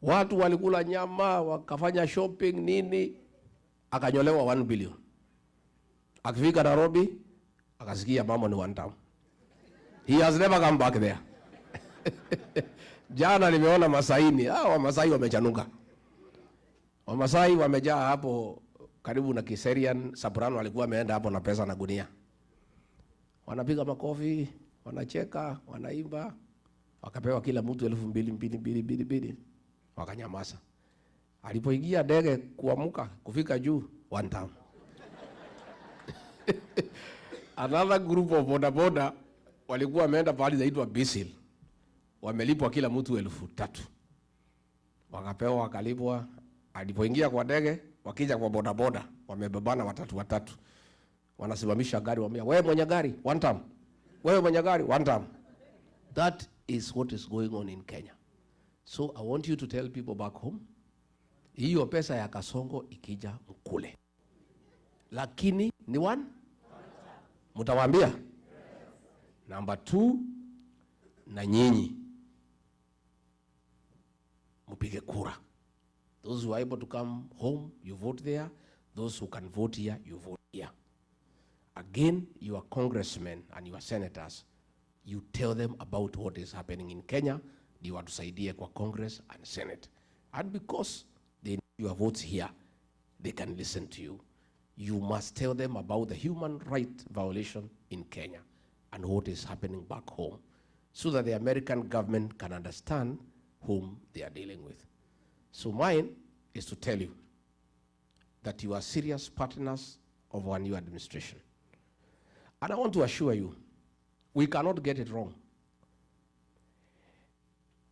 watu walikula nyama, wakafanya shopping nini, akanyolewa 1 billion. Akifika Nairobi, akasikia mambo ni one term. He has never come back there. Jana nimeona Masaini, Wamasai wamechanuka. Wamasai wamejaa hapo karibu na Kiserian, Soprano alikuwa ameenda hapo na pesa na gunia. wanapiga makofi, wanacheka, wanaimba, wakapewa kila mtu 2,200, wakanyamaza. Alipoingia ndege kuamuka kufika juu, one time. Another group of bodaboda walikuwa wameenda pahali zaitwa Bisil, wamelipwa kila mtu 3,000, wakapewa, wakalipwa. Alipoingia kwa ndege, wakija kwa bodaboda, wamebebana watatu, wanasimamisha gari, wambia, wewe mwenye gari, one time. Wewe mwenye gari, one time. That is what is going on in Kenya. So I want you to tell people back home, hiyo pesa ya Kasongo ikija mkule. Lakini ni one? Mutawaambia? Number 2, na nyinyi mupige kura. Those who are able to come home, you vote there. Those who can vote here, you vote here. Again, your congressmen and your senators, you tell them about what is happening in Kenya. Ndio watusaidie kwa Congress and Senate. And because they need your votes here, they can listen to you. You must tell them about the human right violation in Kenya and what is happening back home, so that the American government can understand whom they are dealing with. So mine is to tell you that you are serious partners of our new administration. And I want to assure you, we cannot get it wrong.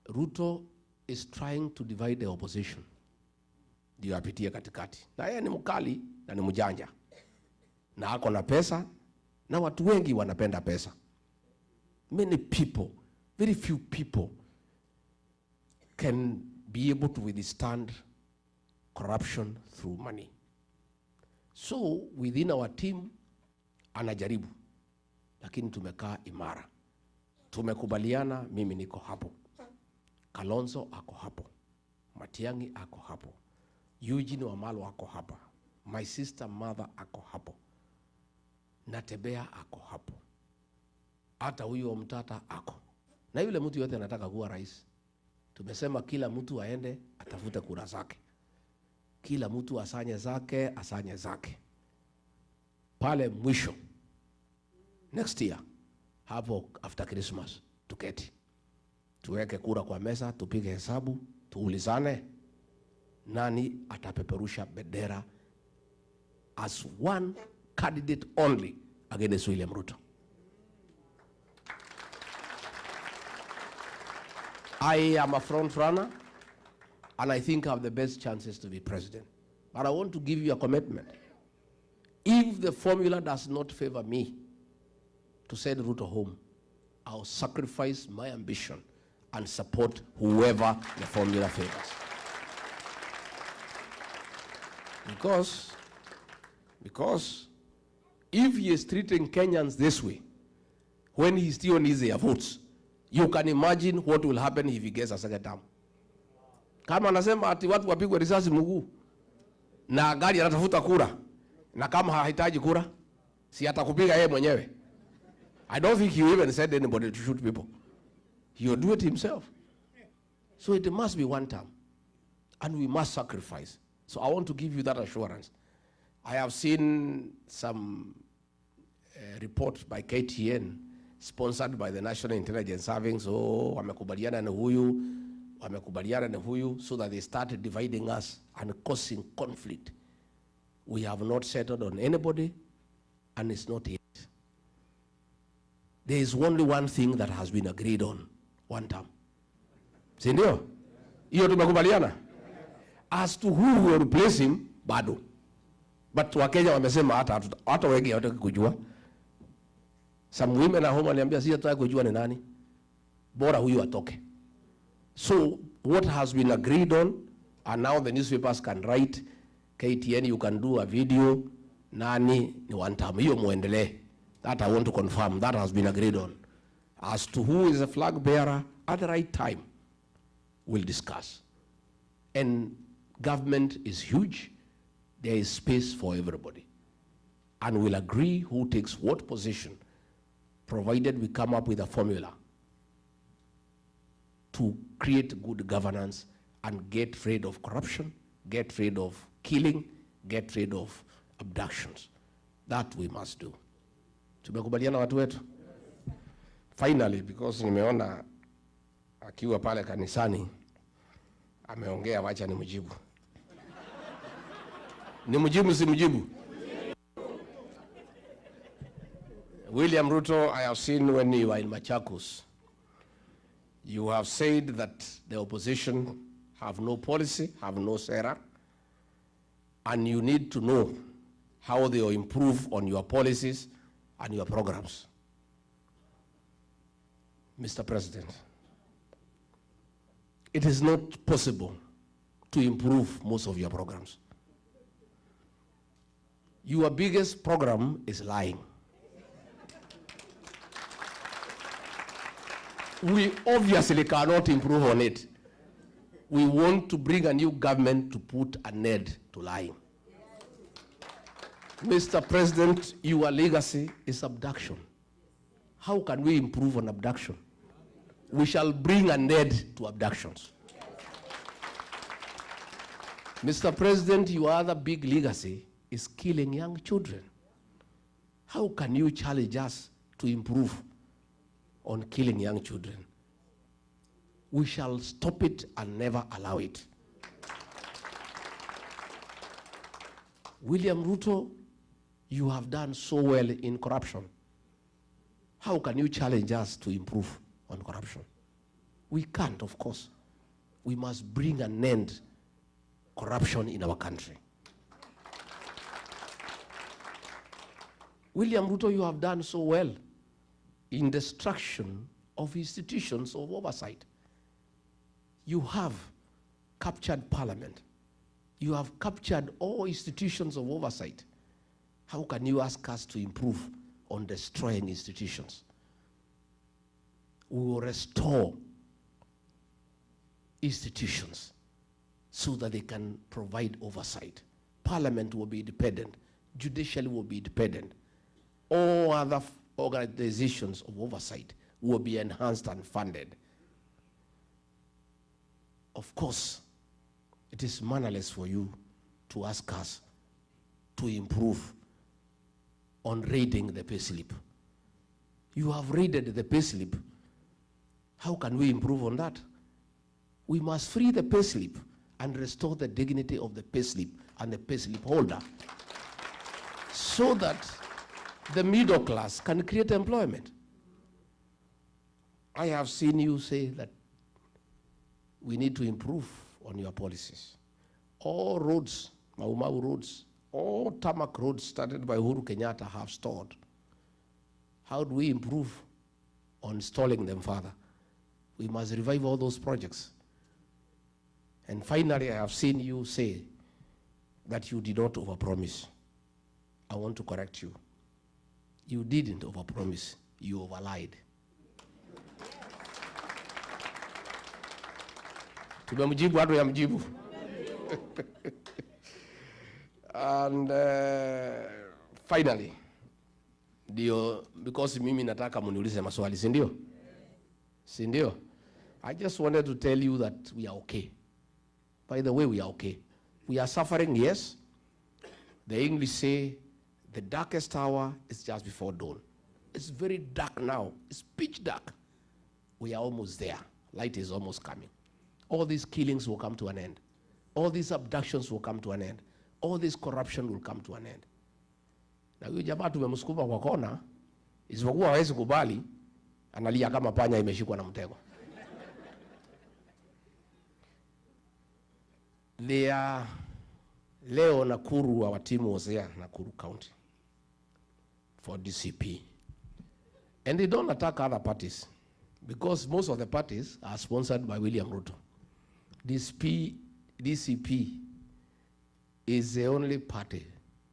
Ruto is trying to divide the opposition. Ndio apitie katikati. Na yeye ni mkali na ni mjanja. Na ako na pesa, na watu wengi wanapenda pesa. Many people, very few people can be able to withstand corruption through money. So within our team, anajaribu, lakini tumekaa imara. Tumekubaliana, mimi niko hapo. Kalonzo ako hapo. Matiang'i ako hapo. Eugene Wamalwa ako hapa. My sister mother ako hapo. Natembea ako hapo. Hata huyu Mtata ako. Na yule mtu yote anataka kuwa rais. Tumesema kila mtu aende atafute kura zake. Kila mtu asanye zake. Pale mwisho, next year, hapo after Christmas, tuketi. Tuweke kura kwa meza, tupige hesabu, tuulizane nani atapeperusha bendera as one candidate only against William Ruto. I am a front runner, and I think I have the best chances to be president. But I want to give you a commitment. If the formula does not favor me to send Ruto home, I'll sacrifice my ambition and support whoever the formula favors. Because if he is treating Kenyans this way, when he still needs their votes, you can imagine what will happen if he gets a second term. Kama anasema ati watu wapigwe risasi mguu na gari anatafuta kura, na kama hahitaji kura, si atakupiga yeye mwenyewe. I don't think he even said anybody to shoot people. He'll do it himself. So it must be one term, and we must sacrifice. So I want to give you that assurance. I have seen some report by KTN, sponsored by the National Intelligence Service. So wamekubaliana na huyu, so that they started dividing us and causing conflict. We have not settled on anybody, and it's not yet. There is only one thing that has been agreed on, one term. Si ndio? Hiyo tumekubaliana. As to who will replace him, bado. But Wakenya wamesema hata wengi hawataki kujua. Some women at home waliambia si hataki kujua ni nani. Bora huyu atoke. So what has been agreed on, and now the newspapers can write, KTN, you can do a video, nani ni one term. Hiyo muendelee. That I want to confirm. That has been agreed on. As to who is a flag bearer, at the right time, we'll discuss. And government is huge. There is space for everybody. And we'll agree who takes what position, provided we come up with a formula to create good governance and get rid of corruption, get rid of killing, get rid of abductions. That we must do. Tumekubaliana watu wetu? Finally, because nimeona akiwa pale kanisani ameongea, wacha nimjibu. Nimjibu si mjibu? William Ruto, I have seen when you were in Machakos, you have said that the opposition have no policy, have no sera, and you need to know how they will improve on your policies and your programs. Mr. President, it is not possible to improve most of your programs. Your biggest program is lying. We obviously cannot improve on it. We want to bring a new government to put an end to lying. Mr. President, your legacy is abduction. How can we improve on abduction? We shall bring an end to abductions. Mr. President, your other big legacy is killing young children. How can you challenge us to improve on killing young children? We shall stop it and never allow it. William Ruto, you have done so well in corruption. How can you challenge us to improve on corruption? We can't, of course. We must bring an end to corruption in our country. William Ruto, you have done so well in destruction of institutions of oversight. You have captured parliament. You have captured all institutions of oversight. How can you ask us to improve on destroying institutions? We will restore institutions so that they can provide oversight. Parliament will be independent. Judiciary will be independent. All other organizations of oversight will be enhanced and funded. Of course, it is mannerless for you to ask us to improve on raiding the payslip. You have raided the payslip. How can we improve on that? We must free the payslip and restore the dignity of the payslip and the payslip holder so that the middle class can create employment. I have seen you say that we need to improve on your policies. All roads, Mau Mau roads, all tarmac roads started by Uhuru Kenyatta have stalled. How do we improve on stalling them further? We must revive all those projects. And finally, I have seen you say that you did not overpromise. I want to correct you. You didn't overpromise, you overlied. Tumemjibu watu ya mjibu. And finally, because mimi nataka muniulize maswali, si ndio? Si ndio? I just wanted to tell you that we are okay. By the way, we are okay. We are suffering, yes. The English say, the darkest hour is just before dawn. It's very dark now. It's pitch dark. We are almost there. Light is almost coming. All these killings will come to an end. All these abductions will come to an end. All this corruption will come to an end. Na huyu jamaa tumemsukuma kwa kona, isipokuwa hawezi kubali, analia kama panya imeshikwa na mtego. Leo Nakuru, our team was there, Nakuru County, for DCP. And they don't attack other parties, because most of the parties are sponsored by William Ruto. DCP is the only party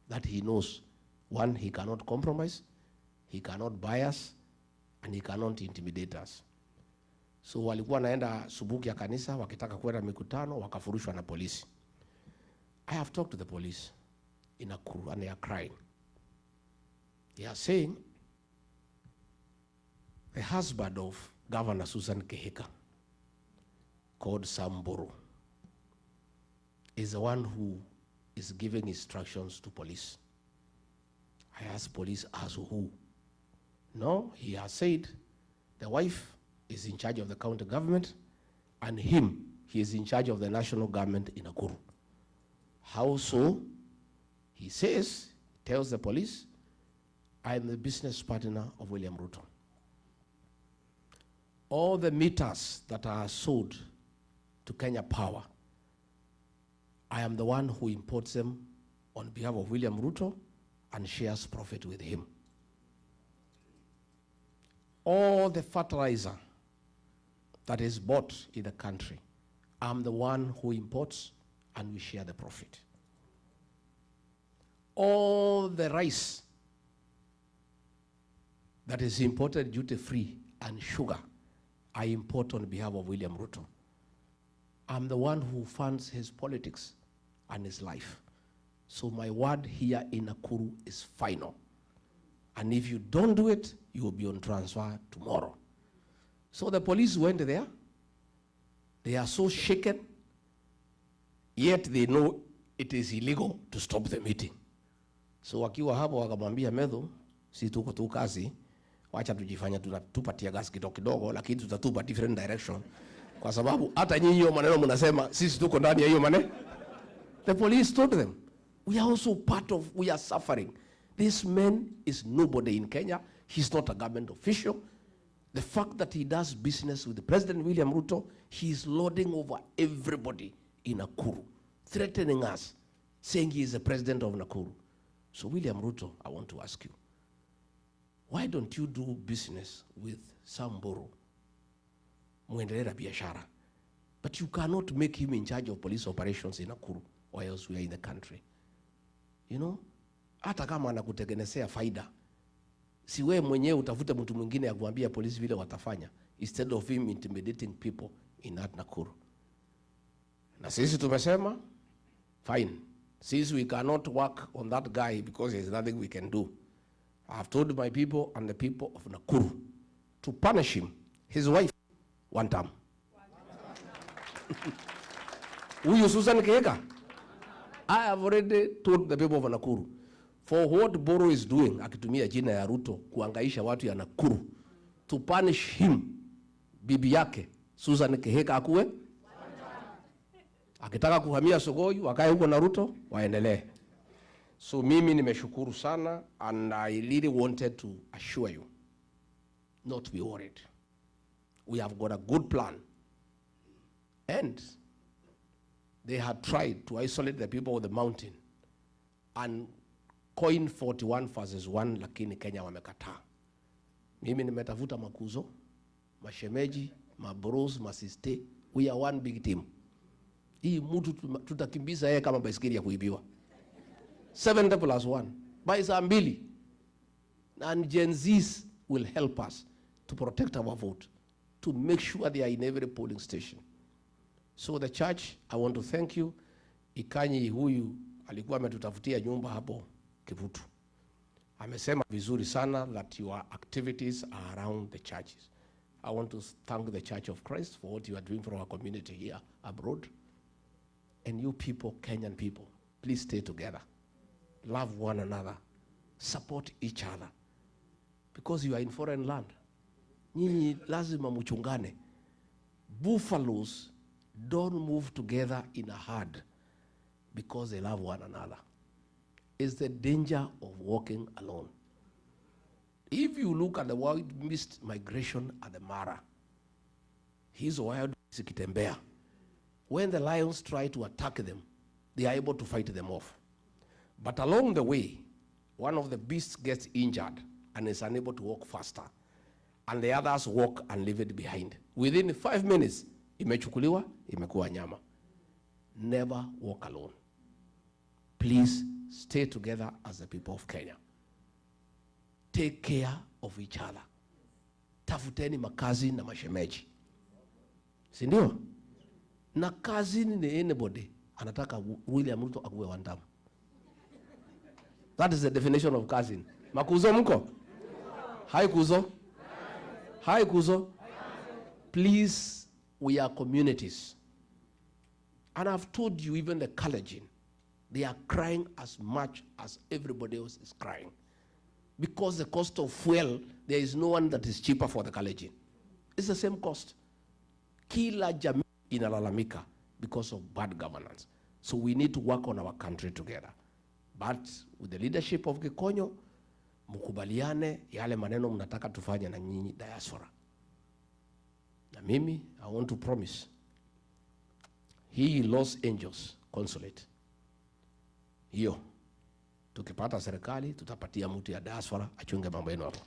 that he knows. One, he cannot compromise, he cannot bias, and he cannot intimidate us. So walikuwa naenda subuki ya kanisa, wakitaka kwenda mikutano, wakafurushwa na polisi. I have talked to the police in Nakuru, and they are crying. They are saying, the husband of Governor Susan Kehika, called Samburu, is the one who is giving instructions to police. I asked police, as who? No, he has said the wife is in charge of the county government, and him, he is in charge of the national government in Nakuru. How so? He says, tells the police, I am the business partner of William Ruto. All the meters that are sold to Kenya Power, I am the one who imports them on behalf of William Ruto and shares profit with him. All the fertilizer that is bought in the country, I'm the one who imports and we share the profit. All the rice that is imported duty-free and sugar, I import on behalf of William Ruto. I'm the one who funds his politics and his life. So my word here in Nakuru is final. And if you don't do it, you will be on transfer tomorrow. So the police went there. They are so shaken, yet they know it is illegal to stop the meeting. So wakiwa hapo wakamwambia Medho, si tuko tu kazi, wacha tujifanya tupatia gas kidogo kidogo, lakini tutatupa different direction. Kwa sababu hata nyinyi hiyo maneno mnasema sisi tuko ndani ya hiyo maneno. The police told them, we are also part of, we are suffering. This man is nobody in Kenya. He's not a government official. The fact that he does business with the President William Ruto, he is lording over everybody in Nakuru, threatening us, saying he is the president of Nakuru. So William Ruto, I want to ask you, why don't you do business with Samburu, muendelea biashara? But you cannot make him in charge of police operations in Nakuru or else we are in the country. You know, hata kama anakutengenezea faida, si wewe mwenyewe utafute mtu mwingine akuambia polisi vile watafanya, instead of him intimidating people in that Nakuru. Na sisi tumesema, fine. Since we cannot work on that guy because there's nothing we can do, I have told my people and the people of Nakuru to punish him, his wife, one time. Huyu Susan Kihika, I have already told the people of Nakuru, for what Boro is doing, akitumia jina ya Ruto kuangaisha watu ya Nakuru, to punish him, bibi yake, Susan Kihika akuwe, akitaka kuhamia Sogoi, wakae huko na Ruto, waendelee. So mimi nimeshukuru sana, and I really wanted to assure you, not to be worried. We have got a good plan. And they had tried to isolate the people of the mountain and coin 41 versus 1, lakini Kenya wamekataa. Mimi nimetafuta makuzo, mashemeji, mabros, masiste. We are one big team. Hii mtu tutakimbiza yeye kama baisikeli ya kuibiwa. 7+1 by saa 2. And Gen Zs will help us to protect our vote, to make sure they are in every polling station. So the church, I want to thank you. Ikanyi huyu alikuwa ametutafutia nyumba hapo Kivutu. Amesema vizuri sana that your activities are around the churches. I want to thank the Church of Christ for what you are doing for our community here abroad. And you people, Kenyan people, please stay together. Love one another. Support each other. Because you are in foreign land. Nyinyi lazima muchungane. Buffaloes don't move together in a herd because they love one another. It's the danger of walking alone. If you look at the wild mist migration at the Mara, his wild Kitembea. When the lions try to attack them, they are able to fight them off. But along the way, one of the beasts gets injured and is unable to walk faster. And the others walk and leave it behind. Within 5 minutes, imechukuliwa, imekuwa nyama. Never walk alone. Please stay together as the people of Kenya. Take care of each other. Tafuteni makazi na mashemeji. Si ndio? Na kazi ni anybody anataka William Ruto akuwe wandamu. That is the definition of cousin. Makuzo mko? Hi kuzo. Hi kuzo. Please, we are communities. And I've told you, even the Kalenjin, they are crying as much as everybody else is crying. Because the cost of fuel, there is no one that is cheaper for the Kalenjin. It's the same cost. Kila jamii inalalamika because of bad governance. So we need to work on our country together. But with the leadership of Gikonyo, mukubaliane yale maneno mnataka tufanye na nyinyi diaspora. Na mimi, I want to promise, hii Los Angeles consulate, hiyo, tukipata serikali, tutapatia mtu ya diaspora, achunge mambo yenu hapo.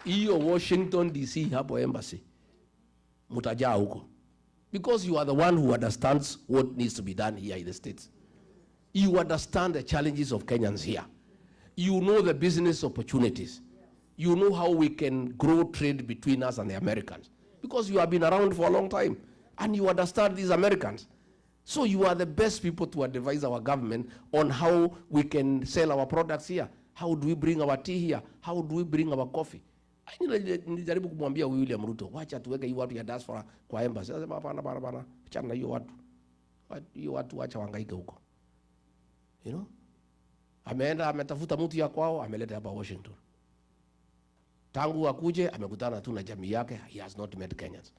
Hiyo Washington DC hapo embassy, mutajaa huko. Because you are the one who understands what needs to be done here in the States. You understand the challenges of Kenyans here. You know the business opportunities. You know how we can grow trade between us and the Americans. Because you have been around for a long time. And you understand these Americans. So you are the best people to advise our government on how we can sell our products here. How do we bring our tea here? How do we bring our coffee? Nijaribu kumwambia William Ruto, wacha tuweke hiyo watu ya diaspora kwa embassy. Sasa hapana, acha na hiyo watu. Hiyo watu wacha wangaike huko. You know? Ameenda ametafuta mtu ya kwao, ameleta hapa Washington. Tangu akuje amekutana tu na jamii yake, he has not met Kenyans.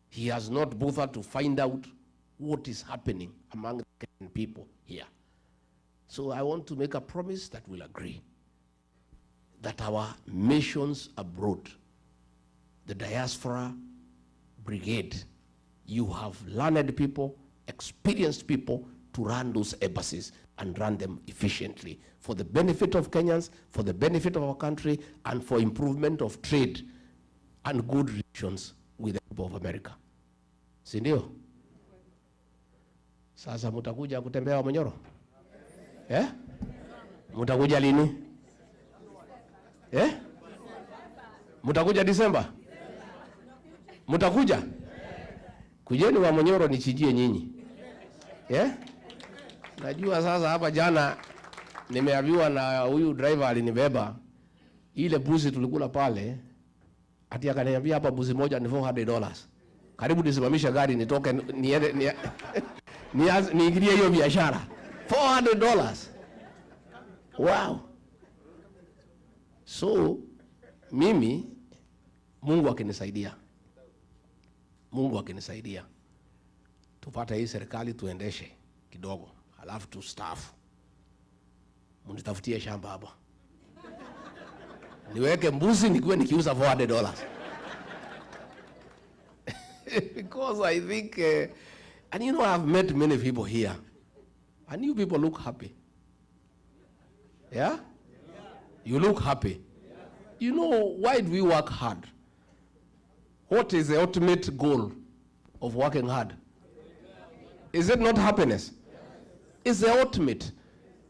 He has not bothered to find out what is happening among the Kenyan people here. So I want to make a promise that we'll agree that our missions abroad, the diaspora brigade, you have learned people, experienced people to run those embassies and run them efficiently for the benefit of Kenyans, for the benefit of our country, and for improvement of trade and good relations with the people of America. Si ndio? Sasa mutakuja kutembea Wamonyoro? Mutakuja lini? Mutakuja Disemba? Mutakuja? Kujeni Wamonyoro nichijie nyinyi. Najua sasa hapa jana nimeambiwa na huyu driver alinibeba ile buzi tulikula pale, ati akaniambia hapa buzi moja ni $400. Karibu nisimamisha gari nitoke niende niingilie hiyo biashara. $400. Wow. So mimi Mungu akinisaidia tupata hii serikali tuendeshe kidogo, alafu tustaafu. Munitafutie shamba hapa. Niweke mbuzi nikuwe nikiuza $400. Because I think, and you know, I've met many people here, and you people look happy. Yeah? You look happy. You know, why do we work hard? What is the ultimate goal of working hard? Is it not happiness? It's the ultimate.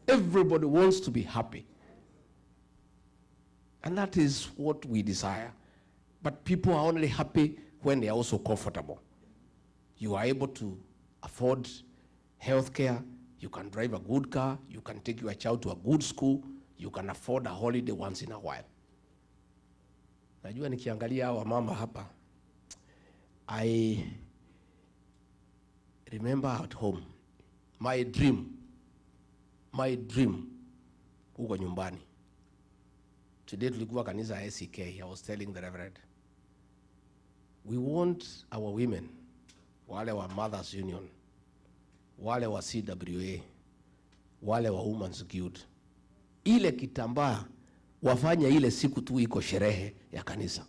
Everybody wants to be happy. And that is what we desire. But people are only happy when they are also comfortable. You are able to afford health care, you can drive a good car, you can take your child to a good school, you can afford a holiday once in a while. Najua nikiangalia hawa mama hapa, I remember at home, my dream, huko nyumbani. Today tulikuwa kanisa HEK, I was telling the Reverend, we want our women, wale wa Mothers Union, wale wa CWA, wale wa Women's Guild, ile kitambaa wafanya ile siku tu iko sherehe ya kanisa.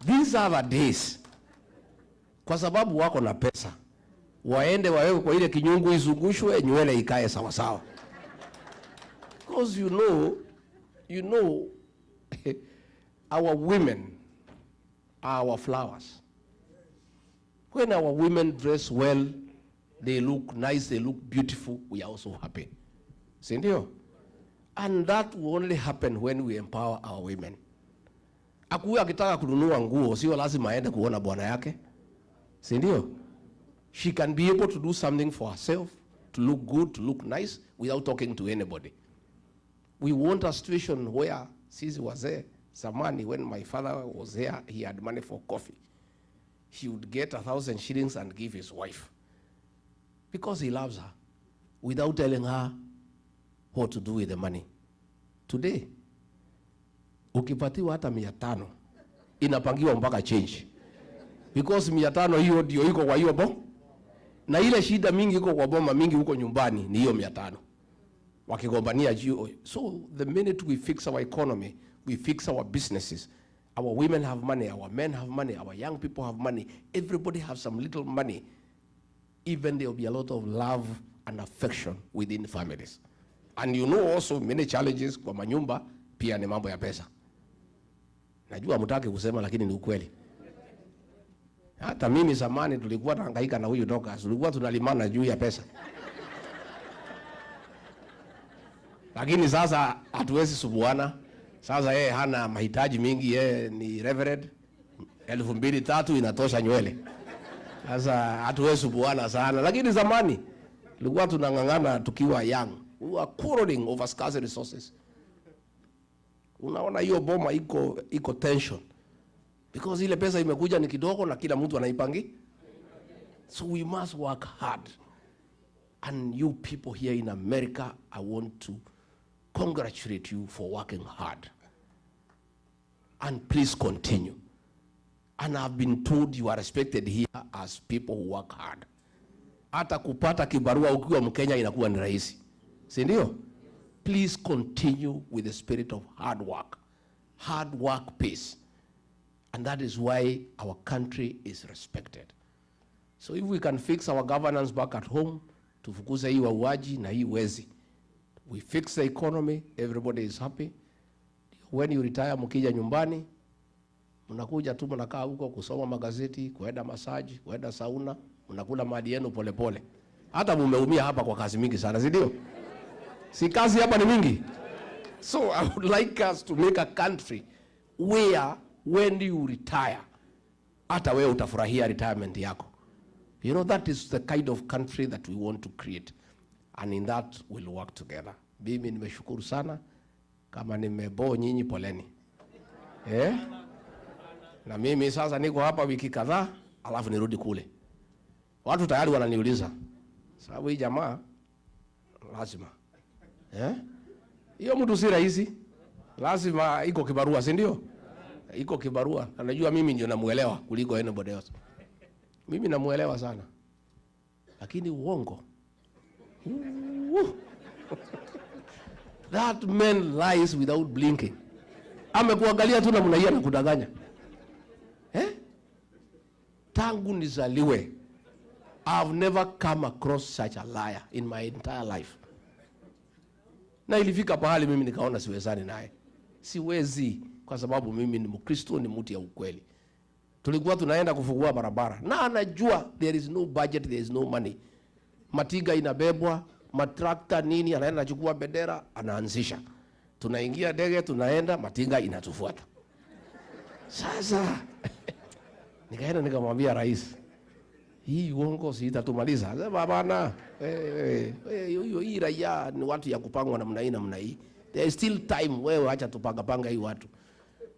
These are the days. Kwa sababu wako na pesa, waende wawewe kwa ile kinyungu izungushwe, nywele ikae sawa sawa. Because you know, our women are our flowers. When our women dress well, they look nice, they look beautiful, we are also happy. Sindio? And that will only happen when we empower our women. Akuwe akitaka kununua nguo, sio lazima aende kuona bwana yake. Sindio? She can be able to do something for herself, to look good, to look nice, without talking to anybody. We want a situation where Sisi was there, zamani, when my father was there, he had money for coffee. He would get 1,000 shillings and give his wife. Because he loves her, without telling her what to do with the money. Today, ukipatiwa hata 500, inapangiwa mpaka change. Because 500 hiyo ndio iko kwa hiyo bo. Na ile shida mingi iko kwa boma mingi huko nyumbani ni hiyo 500. Wakigombania juu. So the minute we fix our economy, we fix our businesses, our women have money, our men have money, our young people have money, everybody has some little money, even there will be a lot of love and affection within families. And you know also many challenges kwa manyumba pia ni mambo ya pesa. Najua mtaki kusema lakini ni ukweli. Hata mimi zamani tulikuwa tunahangaika na huyu Dorcas, tulikuwa tunalimana juu ya pesa. Lakini sasa hatuwezi subuana. Sasa yeye hana mahitaji mingi, yeye ni reverend. 2,000-3,000 inatosha nywele. Sasa hatuwezi subuana sana. Lakini zamani tulikuwa tunangangana tukiwa young. We were quarreling over scarce resources. Unaona hiyo boma iko tension. Because ile pesa imekuja ni kidogo na kila mtu anaipangi. So we must work hard. And you people here in America, I want to congratulate you for working hard. And please continue. And I've been told you are respected here as people who work hard. Hata kupata kibarua ukiwa Mkenya inakuwa ni rahisi. Si ndio? Please continue with the spirit of hard work. Hard work pays. And that is why our country is respected. So if we can fix our governance back at home, tufukuze hii wauaji na hii wezi. We fix the economy, everybody is happy. When you retire mkija nyumbani, mnakuja tu mnakaa huko kusoma magazeti, kuenda massage, kuenda sauna, mnakula mali yenu polepole. Hata mumeumia hapa kwa kazi mingi sana, si ndio? Si kazi hapa ni mingi. So I would like us to make a country where when you retire, hata wewe utafurahia retirement yako. You know, that is the kind of country that we want to create. And in that we'll work together. Mimi nimeshukuru sana. Kama nimebo nyinyi poleni. Na mimi sasa niko hapa wiki kadhaa, alafu nirudi kule. Watu tayari wananiuliza, sababu hii jamaa lazima. Hiyo mtu si rahisi. Lazima iko kibarua, si ndio? Iko kibarua. Anajua mimi ndio namuelewa kuliko anybody else. Mimi namuelewa sana. Lakini uongo. That man lies without blinking. Amekuangalia tu namna hiyo na kudanganya. Tangu nizaliwe, I've never come across such a liar in my entire life. Na ilifika pahali mimi nikaona siwezani naye. Siwezi kwa sababu mimi ni Mkristo, ni mtu ya ukweli. Tulikuwa tunaenda kufungua barabara. Na anajua there is no budget, there is no money. Matiga inabebwa, matrakta nini, anaenda anachukua bendera, anaanzisha. Tunaingia ndege, tunaenda, matiga inatufuata. Sasa nikaenda nikamwambia rais, hii uongo si itatumaliza. Sema bana, hii raia ni watu ya kupangwa namna hii namna hii. There is still time, wewe acha tupanga hii watu.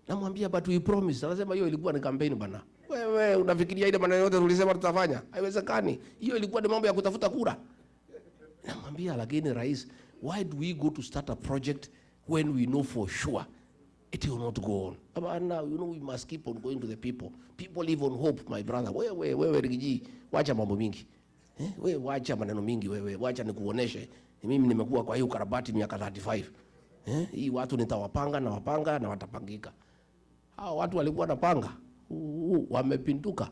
Namwambia but we promise. Anasema hiyo ilikuwa ni campaign bana. Wewe unafikiria ile maneno yote tulisema tutafanya? Haiwezekani. Hiyo ilikuwa ni mambo ya kutafuta kura. Namwambia lakini rais, why do we go to start a project when we know for sure it will not go on? Abana, you know we must keep on going to the people. People live on hope, my brother. Wewe Rigiji, wacha mambo mingi. Wewe wacha maneno mingi wewe. Wacha nikuoneshe. Mimi nimekuwa kwa hiyo karabati miaka 35. Hii watu nitawapanga na watapangika. Hao watu walikuwa napanga. Wamepinduka.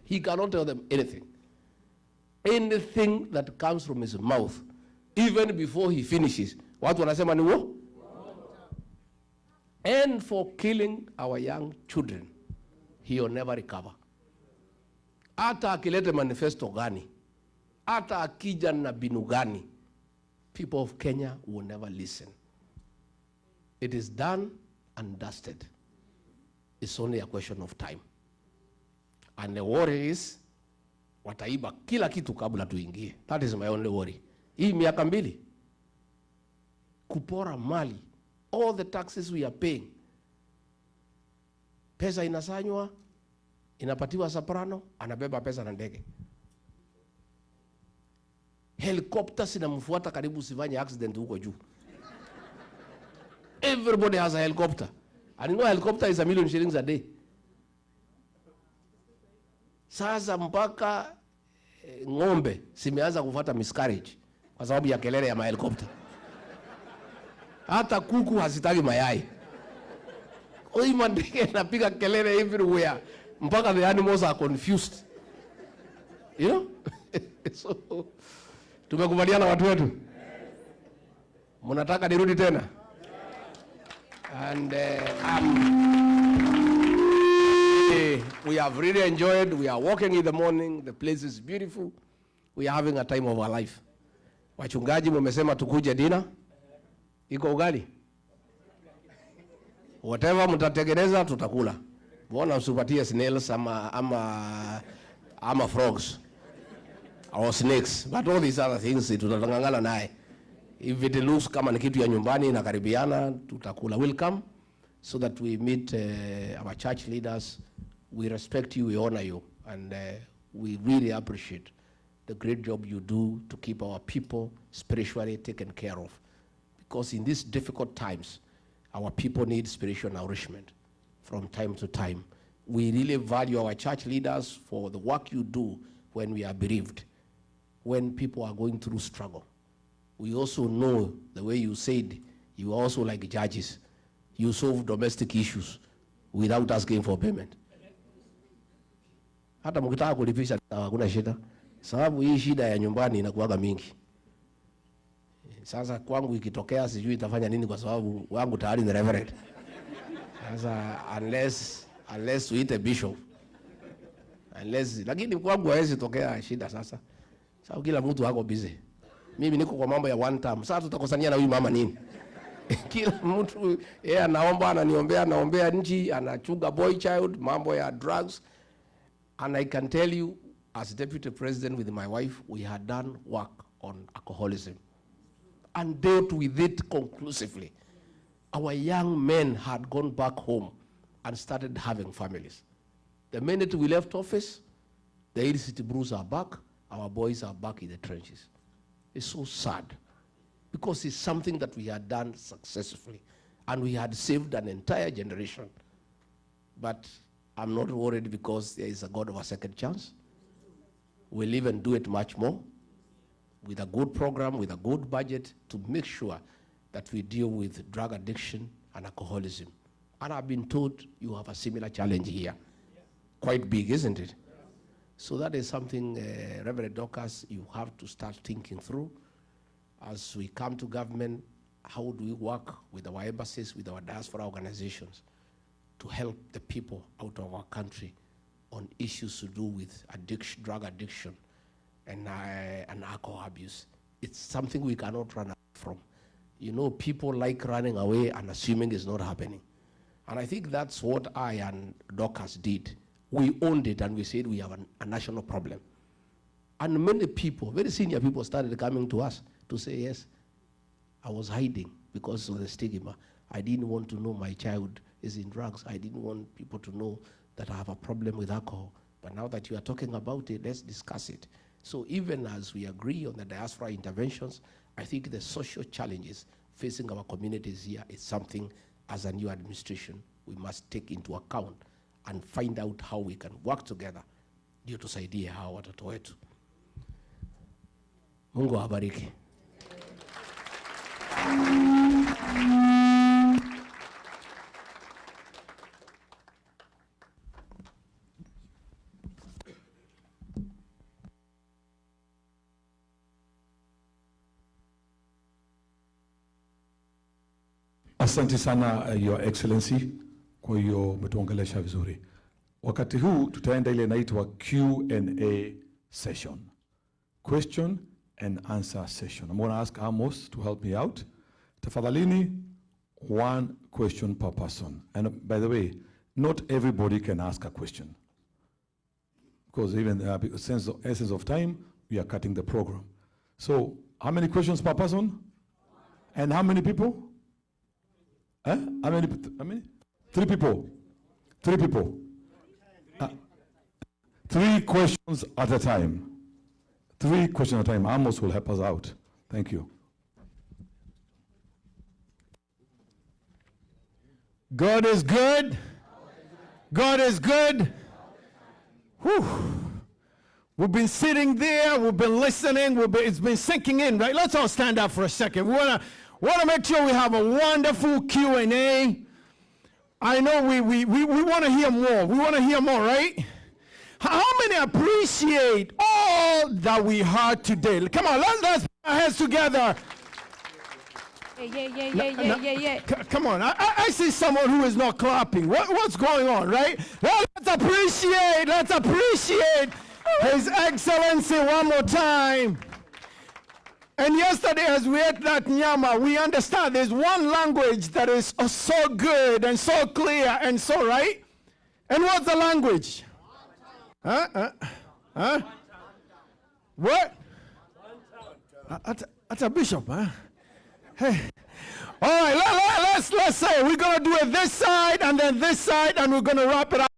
He cannot tell them anything. Anything that comes from his mouth, even before he finishes, watu wanasema ni wo? And for killing our young children, he will never recover. Hata akilete manifesto gani, hata akija na binu gani, people of Kenya will never listen. It is done and dusted. It's only a question of time. And the worry is, wataiba kila kitu kabla tuingie. That is my only worry. Hii miaka 2, kupora mali, all the taxes we are paying. Pesa inasanywa, inapatiwa soprano, anabeba pesa na ndege. Helicopter sinamfuata karibu usifanye accident huko juu. Everybody has a helicopter. And you know helicopter is $1 million a day. Sasa mpaka ng'ombe simeanza kufuata miscarriage kwa sababu ya kelele ya helicopter. Hata kuku hazitaki mayai. Oi mandege napiga kelele everywhere. Mpaka the animals are confused. You know? So, tumekubaliana watu wetu? Mnataka nirudi tena? And we have really enjoyed. We are walking in the morning. The place is beautiful. We are having a time of our life. Wachungaji mmesema tukuje dinner. Iko ugali? Whatever mtatengeneza tutakula. Mbona usipatie snails ama frogs or snakes, but all these other things tutatangangana naye. If it looks kama ni kitu ya nyumbani na karibiana tutakula. We'll come so that we meet our church leaders. We respect you, we honor you, and we really appreciate the great job you do to keep our people spiritually taken care of. Because in these difficult times, our people need spiritual nourishment from time to time. We really value our church leaders for the work you do when we are bereaved, when people are going through struggle. We also know the way you said, you are also like judges. You solve domestic issues without asking for payment. Hata mkitaka kulipisha hakuna shida. Sababu hii shida ya nyumbani inakuwaga mingi. Sasa kwangu ikitokea sijui itafanya nini kwa sababu wangu tayari ni reverend. Sasa unless we hit a bishop. Lakini kwangu hawezi tokea shida sasa. Sababu kila mtu wako busy. Mimi niko kwa mambo ya one time. Sasa tutakosania na huyu mama nini? Kila mtu yeye anaomba, ananiombea, anaombea nchi, anachunga boy child, mambo ya drugs. And I can tell you, as deputy president with my wife, we had done work on alcoholism and dealt with it conclusively. Our young men had gone back home and started having families. The minute we left office, the illicit brews are back, our boys are back in the trenches. It's so sad because it's something that we had done successfully and we had saved an entire generation. But I'm not worried because there is a God of a second chance. We'll even do it much more with a good program, with a good budget to make sure that we deal with drug addiction and alcoholism. And I've been told you have a similar challenge here. Quite big, isn't it? So that is something, Reverend Dorcas, you have to start thinking through. As we come to government, how do we work with our embassies, with our diaspora organizations to help the people out of our country on issues to do with addiction, drug addiction and alcohol abuse. It's something we cannot run away from. You know, people like running away and assuming it's not happening. And I think that's what I and Dorcas did. We owned it and we said we have a national problem. And many people, very senior people, started coming to us to say, yes, I was hiding because of the stigma. I didn't want to know my child is in drugs. I didn't want people to know that I have a problem with alcohol. But now that you are talking about it, let's discuss it. So even as we agree on the diaspora interventions, I think the social challenges facing our communities here is something as a new administration we must take into account and find out how we can work together ndio tusaidie hawa watoto wetu. Mungu awabariki. Asante sana, Your Excellency, kwa hiyo umetuongelesha vizuri. Wakati huu tutaenda ile inaitwa Q&A session. Question and answer session. I'm going to ask Amos to help me out. Tafadhalini, one question per person. And by the way, not everybody can ask a question. Because even essence of time, we are cutting the program. So, how many questions per person? And how many people? How many? 3 people. 3 people. 3 questions at a time. 3 questions at a time. Amos will help us out. Thank you. God is good. God is good. Whew. We've been sitting there, we've been listening, it's been sinking in, right? Let's all stand up for a second. We want to make sure we have a wonderful Q&A. I know we want to hear more. We want to hear more, right? How many appreciate all that we heard today? Come on, let's put our hands together. Yeah. Come on, I see someone who is not clapping. What's going on, right? Well, let's appreciate His Excellency one more time. And yesterday, as we ate that nyama, we understand there's one language that is so good and so clear and so right. And what's the language? What? That's a bishop, huh? Hey. All right, let's say we're going to do it this side and then this side, and we're going to wrap it up.